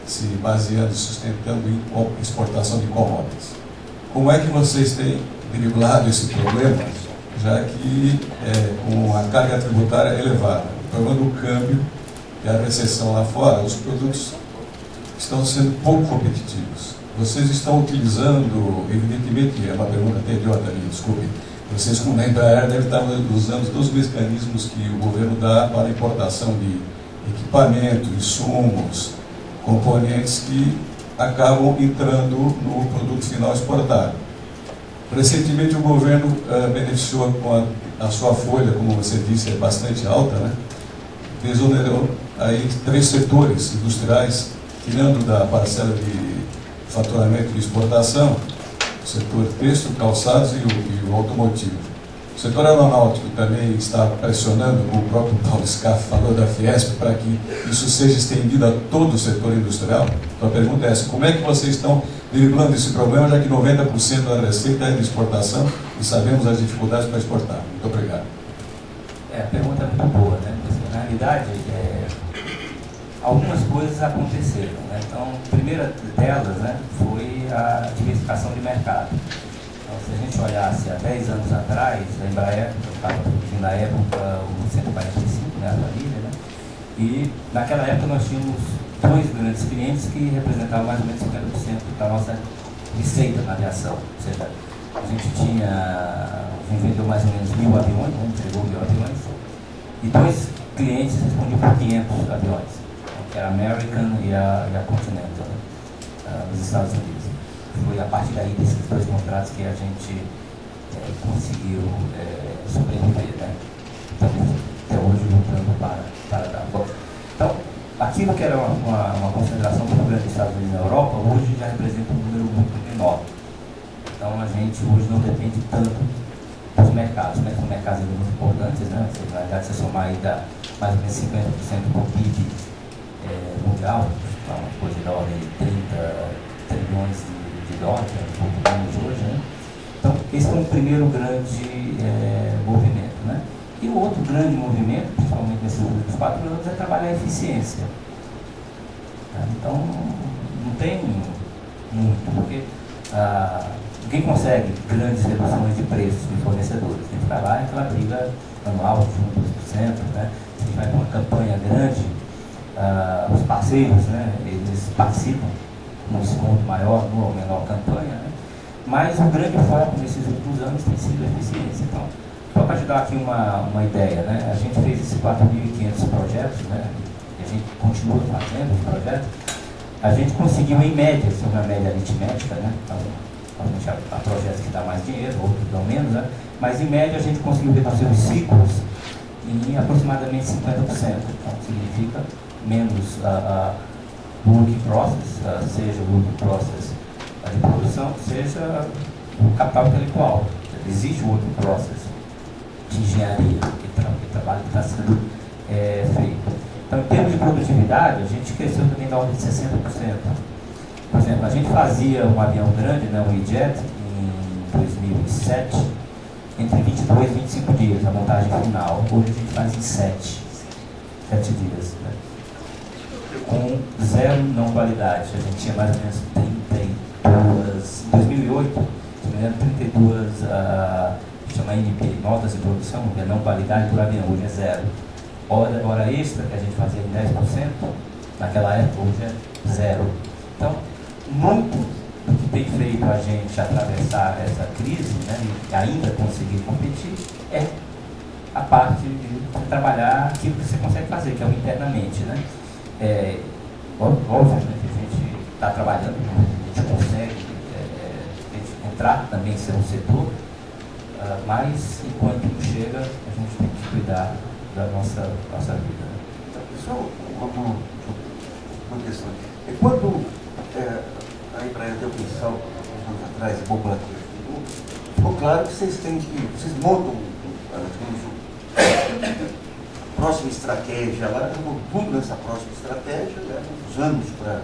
se baseando, sustentando em exportação de commodities. Como é que vocês têm driblado esse problema, já que com a carga tributária elevada, o problema do câmbio e a recessão lá fora, os produtos estão sendo pouco competitivos. Vocês estão utilizando, evidentemente, é uma pergunta até idiota minha, desculpe, vocês como a Embraer devem estar usando todos os mecanismos que o governo dá para a importação de equipamento, insumos, componentes que acabam entrando no produto final exportado. Recentemente o governo beneficiou com a sua folha, como você disse, é bastante alta, né? Desonerou aí 3 setores industriais, tirando da parcela de faturamento de exportação, o setor têxtil, calçados e o automotivo. O setor aeronáutico também está pressionando, como o próprio Paulo Scaff falou da Fiesp, para que isso seja estendido a todo o setor industrial. Então a pergunta é essa: como é que vocês estão driblando esse problema, já que 90% da receita é de exportação e sabemos as dificuldades para exportar? Muito obrigado. A pergunta é muito boa, né? Porque, na realidade, algumas coisas aconteceram, né? Então, a primeira delas, né, foi a diversificação de mercado. Então, se a gente olhasse há 10 anos atrás, a Embraer, eu estava produzindo na época o 145, né, a família, né? E naquela época nós tínhamos 2 grandes clientes que representavam mais ou menos 50% da nossa receita na aviação. Ou seja, a gente vendeu mais ou menos 1.000 aviões, né? Entregou 1.000 aviões, e 2 clientes respondiam por 500 aviões, que era a American e a Continental, né, nos Estados Unidos. Foi a partir daí desses 2 contratos que a gente conseguiu sobreviver, né? Então, até hoje lutando para dar. Então, aquilo que era uma concentração muito grande dos Estados Unidos e na Europa, hoje já representa um número muito menor. Então, a gente hoje não depende tanto dos mercados, né? São mercados muito importantes, né? Na verdade, se somar aí dá mais ou menos 50% do PIB mundial, uma coisa da ordem de 30 trilhões de dólares, um pouco menos hoje, né? Então, esse foi um primeiro grande movimento, né? E o outro grande movimento, principalmente nesses últimos 4 anos, é trabalhar a eficiência. Então, não tem muito, porque ninguém consegue grandes reduções de preços de fornecedores. Tem que trabalhar aquela briga anual de 1%, né? Se a gente vai para uma campanha grande, os parceiros, né, eles participam com um desconto maior ou menor campanha, né? Mas o grande foco nesses últimos anos tem sido a eficiência. Então, só para te dar aqui uma ideia, né? A gente fez esses 4.500 projetos, né? E a gente continua fazendo os projetos. A gente conseguiu, em média, isso é uma média aritmética, né? Então, há projetos que dão mais dinheiro, outros dão menos, né? Mas em média a gente conseguiu reduzir os ciclos em aproximadamente 50%. Então, significa menos work process, seja o work process de produção, seja o capital intelectual. Existe o work process de engenharia, que trabalho que está sendo feito. Então, em termos de produtividade, a gente cresceu também na ordem de 60%. Por exemplo, a gente fazia um avião grande, né, um E-Jet, em 2007, entre 22 e 25 dias, a montagem final. Hoje a gente faz em 7 dias. Né? Com 0 não validade. A gente tinha mais ou menos 32, em 2008, se não me engano, 32, chama NP, notas de produção, que é não validade por avião, hoje é 0. Hora extra, que a gente fazia em 10%, naquela época, hoje é 0. Então, muito do que tem feito a gente atravessar essa crise, né, e ainda conseguir competir, é a parte de trabalhar aquilo que você consegue fazer, que é o internamente, né? óbvio, né, que a gente está trabalhando, a gente consegue a gente entrar também em ser um setor, mas enquanto não chega, a gente tem que cuidar da nossa vida. Só uma questão. Quando a Embraer deu pensão, uns anos atrás, e Bomba ficou claro que vocês montam, digamos, próxima estratégia lá, tudo nessa próxima estratégia, leva uns anos para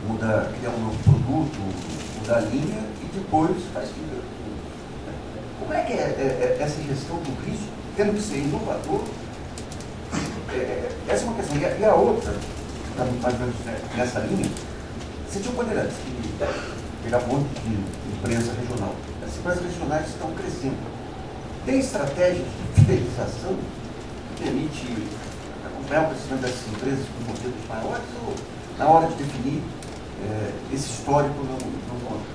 mudar, criar um novo produto, mudar a linha e depois faz tudo. Como é que é essa gestão do risco, tendo que ser inovador? Essa é uma questão. E a outra, está mais ou menos nessa linha, você tinha um Bandeirantes que pegar um monte de empresa regional. As empresas regionais estão crescendo. Tem estratégias de fidelização que permite acompanhar o crescimento dessas empresas com modelos maiores ou na hora de definir esse histórico não conta?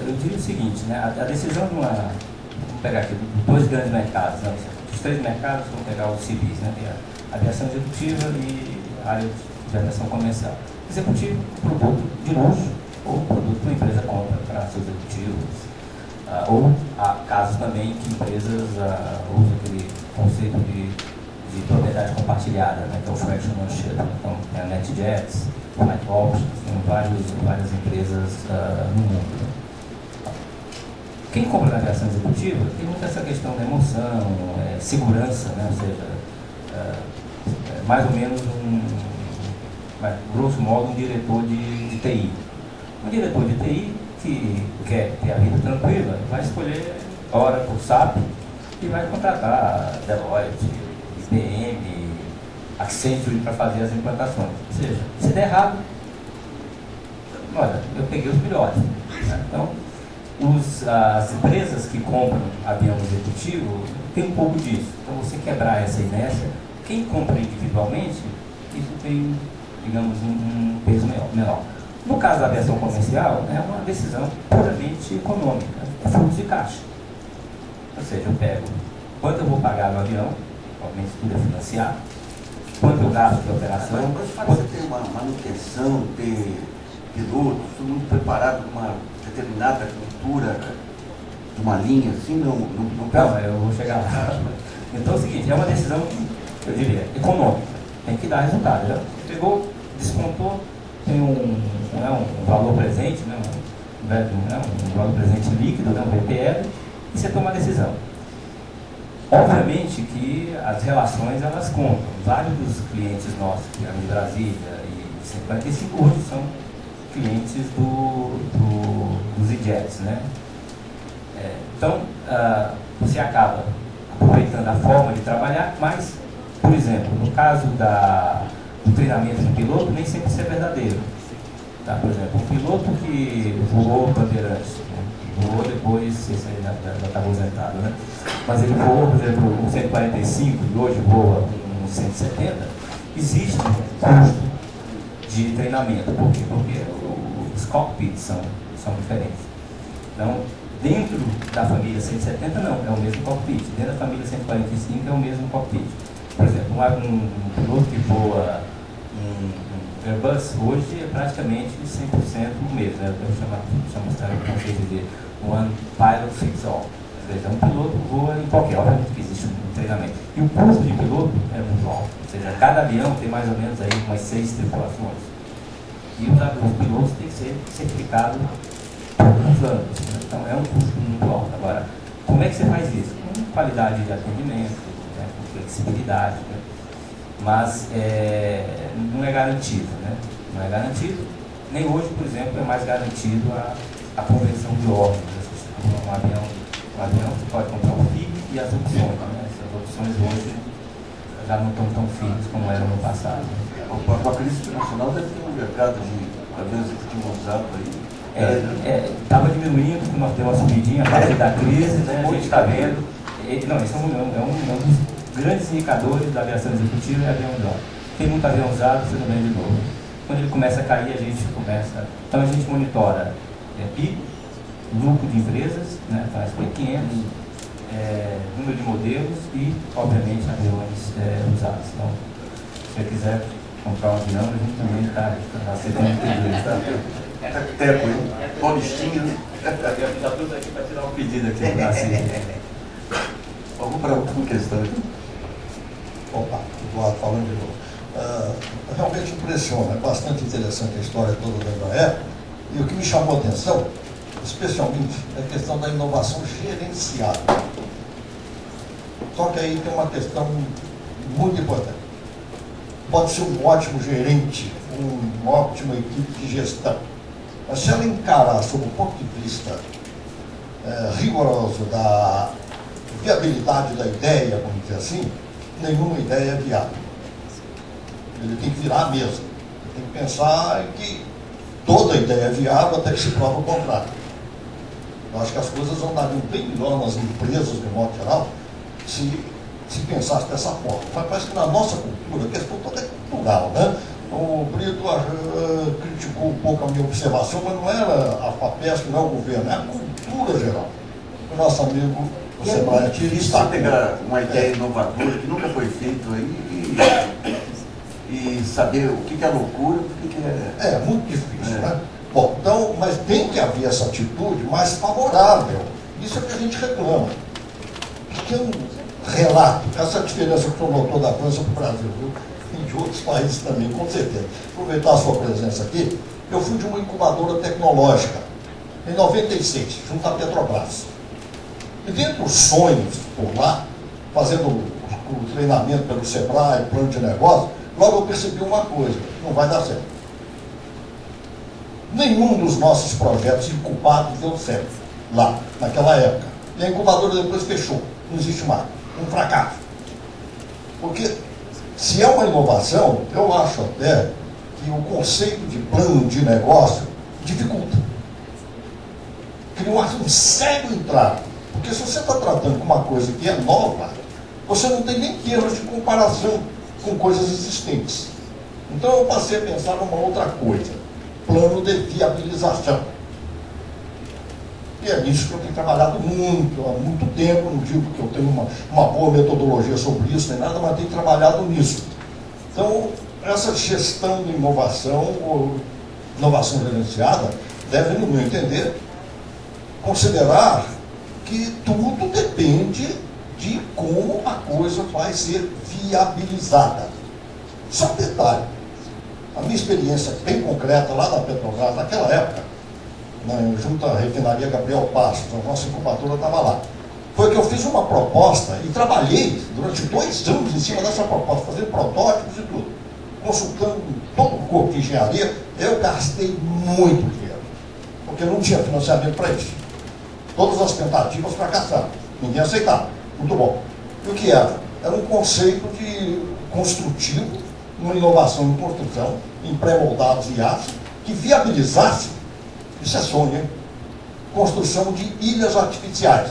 Eu diria o seguinte, né? A decisão de uma... Vamos pegar aqui dois grandes mercados, né? Os três mercados, vamos pegar os civis, né? Tem a aviação executiva e a área de aviação comercial. Executivo, produto de luxo, ou produto que a empresa compra para seus executivos. Ou há casos também que empresas usam aquele conceito de propriedade compartilhada, né? Que é o fraction ownership. Então, tem a NetJets, Flight Options, tem várias empresas no mundo. Quem compra na aviação executiva tem muito essa questão da emoção, segurança, né? Ou seja, mais ou menos grosso modo, um diretor de TI. Um diretor de TI que quer ter a vida tranquila, vai escolher Oracle, SAP e vai contratar Deloitte, IBM, Accenture para fazer as implantações. Ou seja, se der errado, olha, eu peguei os melhores. Né? Então, as empresas que compram avião executivo tem um pouco disso. Então, você quebrar essa inércia, quem compra individualmente, isso tem, digamos, um peso menor. No caso da aviação comercial, é uma decisão puramente econômica, é fluxo de caixa. Ou seja, eu pego quanto eu vou pagar no avião, obviamente tudo é financiado, quanto eu gasto de operação. Mas para você ter uma manutenção, ter pilotos, todo mundo preparado para uma determinada cultura de uma linha, assim, não, eu vou chegar lá. Então é o seguinte, é uma decisão, eu diria, econômica, tem que dar resultado. Já pegou, descontou, tem um valor presente, né, um valor presente líquido, né, um VPL, e você toma a decisão. Obviamente que as relações, elas contam. Vários dos clientes nossos, que eram de Brasília e 145 hoje, são clientes dos E-Jets, né? Então, você acaba aproveitando a forma de trabalhar, mas, por exemplo, no caso do treinamento do piloto, nem sempre isso é verdadeiro. Tá? Por exemplo, um piloto que voou Bandeirantes, né? Voou depois, esse aí já está aposentado, né? Mas ele voou, por exemplo, um 145 e hoje voa um 170, existe um custo de treinamento. Por quê? Porque os cockpits são diferentes. Então, dentro da família 170 não, é o mesmo cockpit. Dentro da família 145 é o mesmo cockpit. Por exemplo, um piloto que voa um Airbus hoje é praticamente 100% o mesmo. Né? Eu chamo o conceito de One Pilot Fits All. Ou seja, um piloto voa em qualquer, obviamente que existe um treinamento. E o custo de piloto é muito alto. Ou seja, cada avião tem mais ou menos aí umas 6 tripulações. E os pilotos têm que ser certificados por alguns anos. Né? Então é um custo muito alto. Agora, como é que você faz isso? Com qualidade de atendimento, né? Com flexibilidade. Né? Mas não é garantido. Né? Não é garantido. Nem hoje, por exemplo, é mais garantido a conversão de órgãos. Um avião você pode comprar um FIG e as opções. Né? Essas opções hoje já não estão tão firmes como eram no passado. Com a crise internacional deve ter um mercado de aviões executivos usados aí. Estava diminuindo, porque nós temos uma subidinha a partir da crise, né? A gente está vendo. Não, esse é um dos grandes indicadores da aviação executiva, é avião usado. Tem muito avião usado, você não vende de novo. Quando ele começa a cair, a gente começa. Então a gente monitora PIB, lucro de empresas, né? Faz P500, número de modelos e, obviamente, aviões usados. Então, se você quiser comprar um avião, a gente também está aceitando tudo isso, tá? Teco, hein? Paulistinha, né? Já estou aqui para tirar um pedido aqui para você. Vamos para a última questão. Opa, Eduardo falando de novo. Realmente impressiona, é bastante interessante a história toda da Embraer. E o que me chamou a atenção, especialmente, é a questão da inovação gerenciada. Só que aí tem uma questão muito importante. Pode ser um ótimo gerente, uma ótima equipe de gestão, mas se ela encarar sob o ponto de vista rigoroso da viabilidade da ideia, vamos dizer assim, nenhuma ideia é viável. Ele tem que virar a mesa. Ele tem que pensar que toda ideia é viável até que se prova o contrário. Eu acho que as coisas andariam bem melhor nas empresas, de modo geral, se pensasse dessa forma. Mas parece que na nossa cultura, a questão toda é cultural, né? O Brito criticou um pouco a minha observação, mas não era a FAPESP, não é o governo, é a cultura geral. O nosso amigo, o Sebrae aqui, está pegar uma ideia inovadora que nunca foi feita aí e saber o que é loucura, o que é... É muito difícil, né? Bom, então, mas tem que haver essa atitude mais favorável. Isso é que a gente reclama. Porque um relato, essa diferença que o notou da França para o Brasil, viu? E de outros países também, com certeza. Aproveitar a sua presença aqui, eu fui de uma incubadora tecnológica, em 96, junto à Petrobras. E dentro dos sonhos, por lá, fazendo o treinamento pelo Sebrae, plano de negócio, logo eu percebi uma coisa, não vai dar certo. Nenhum dos nossos projetos incubados deu certo, lá, naquela época. E a incubadora depois fechou, não existe mais. Um fracasso. Porque se é uma inovação, eu acho até que o conceito de plano de negócio dificulta. Cria um sério entrave. Porque se você está tratando com uma coisa que é nova, você não tem nem termos de comparação com coisas existentes. Então eu passei a pensar numa outra coisa. Plano de viabilização. E é nisso que eu tenho trabalhado muito, há muito tempo. Não digo que eu tenho uma boa metodologia sobre isso, nem nada, mas tenho trabalhado nisso. Então, essa gestão de inovação, ou inovação gerenciada, deve, no meu entender, considerar que tudo depende de como a coisa vai ser viabilizada. Só um detalhe. A minha experiência bem concreta lá na Petrobras, naquela época, junto à refinaria Gabriel Passos, a nossa incubadora estava lá, foi que eu fiz uma proposta e trabalhei durante 2 anos em cima dessa proposta, fazendo protótipos e tudo, consultando todo o corpo de engenharia. Eu gastei muito dinheiro, porque não tinha financiamento para isso. Todas as tentativas fracassaram, ninguém aceitava. Muito bom. E o que era? Era um conceito de construtivo, uma inovação em construção, em pré-moldados e aço, que viabilizasse, isso é sonho, hein? Construção de ilhas artificiais,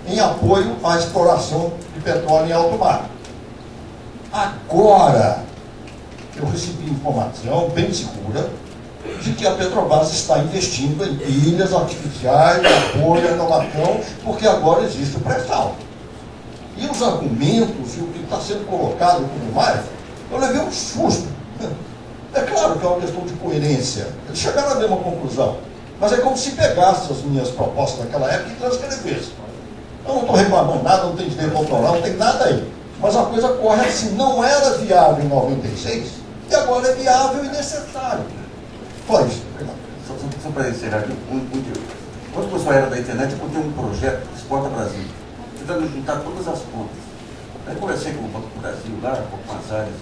em apoio à exploração de petróleo em alto mar. Agora, eu recebi informação bem segura de que a Petrobras está investindo em ilhas artificiais, apoio à inovação, porque agora existe o pré-sal. E os argumentos e o que está sendo colocado e tudo mais, eu levei um susto. É claro que é uma questão de coerência. Eles chegaram à mesma conclusão. Mas é como se pegasse as minhas propostas daquela época e transcrevesse. Eu não estou reclamando nada, não tem direito autoral, não tem nada aí. Mas a coisa corre assim, não era viável em 96 e agora é viável e necessário. Foi isso. Só para encerrar aqui, quando o pessoal era da internet, eu contei um projeto, Exporta Brasil, tentando juntar todas as pontas. Aí conversei com o Banco do Brasil lá, com as áreas,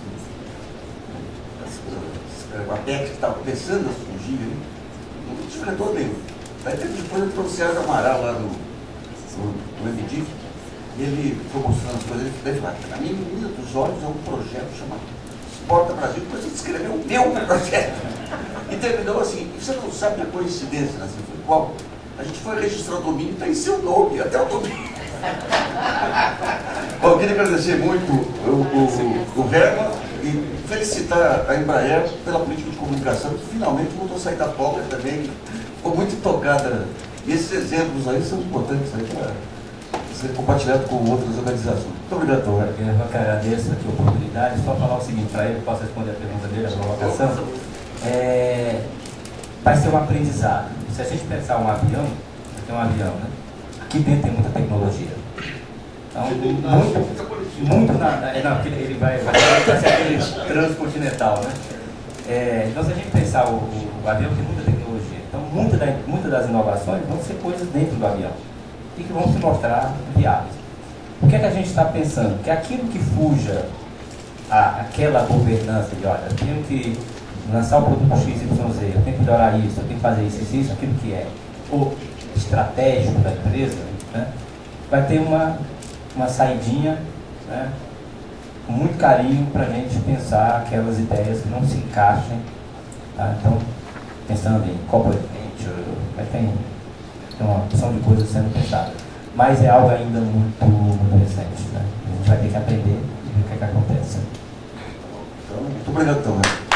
a PEC que estava começando a surgir, não desfretou nenhum. Aí depois eu trouxe o Sérgio Amaral lá no MDIC, e ele foi mostrando as coisas, ele falou, na minha menina dos olhos é um projeto chamado Exporta Brasil, depois ele escreveu o meu projeto. E terminou assim, e você não sabe a coincidência, assim, foi qual? A gente foi registrar o domínio, está em seu nome, até o domínio. Bom, eu queria agradecer muito o Herman e felicitar a Embraer pela política de comunicação, que finalmente voltou a sair da pobre também, ficou muito tocada. E esses exemplos aí são importantes aí para ser compartilhado com outras organizações. Muito obrigado, Tom. Eu que agradeço aqui a oportunidade. Só falar o seguinte para ele, posso responder a pergunta dele, a provocação. Vai ser um aprendizado. Se a gente pensar um avião, aqui é um avião, né? Aqui dentro tem muita tecnologia. Então, muito ele vai ser aquele transcontinental, né? Então, se a gente pensar o avião, tem muita tecnologia. Então, muitas das inovações vão ser coisas dentro do avião e que vão se mostrar viáveis. O que é que a gente está pensando? Que aquilo que fuja àquela governança de, olha, eu tenho que lançar o produto XYZ, eu tenho que melhorar isso, eu tenho que fazer isso, aquilo que é o estratégico da empresa, né, vai ter uma saidinha, né, com muito carinho para a gente pensar aquelas ideias que não se encaixem. Tá? Então, pensando em corporate venture, tem uma opção de coisas sendo pensadas. Mas é algo ainda muito, muito recente. Né? A gente vai ter que aprender e ver o que acontece. Então, muito obrigado, Tom.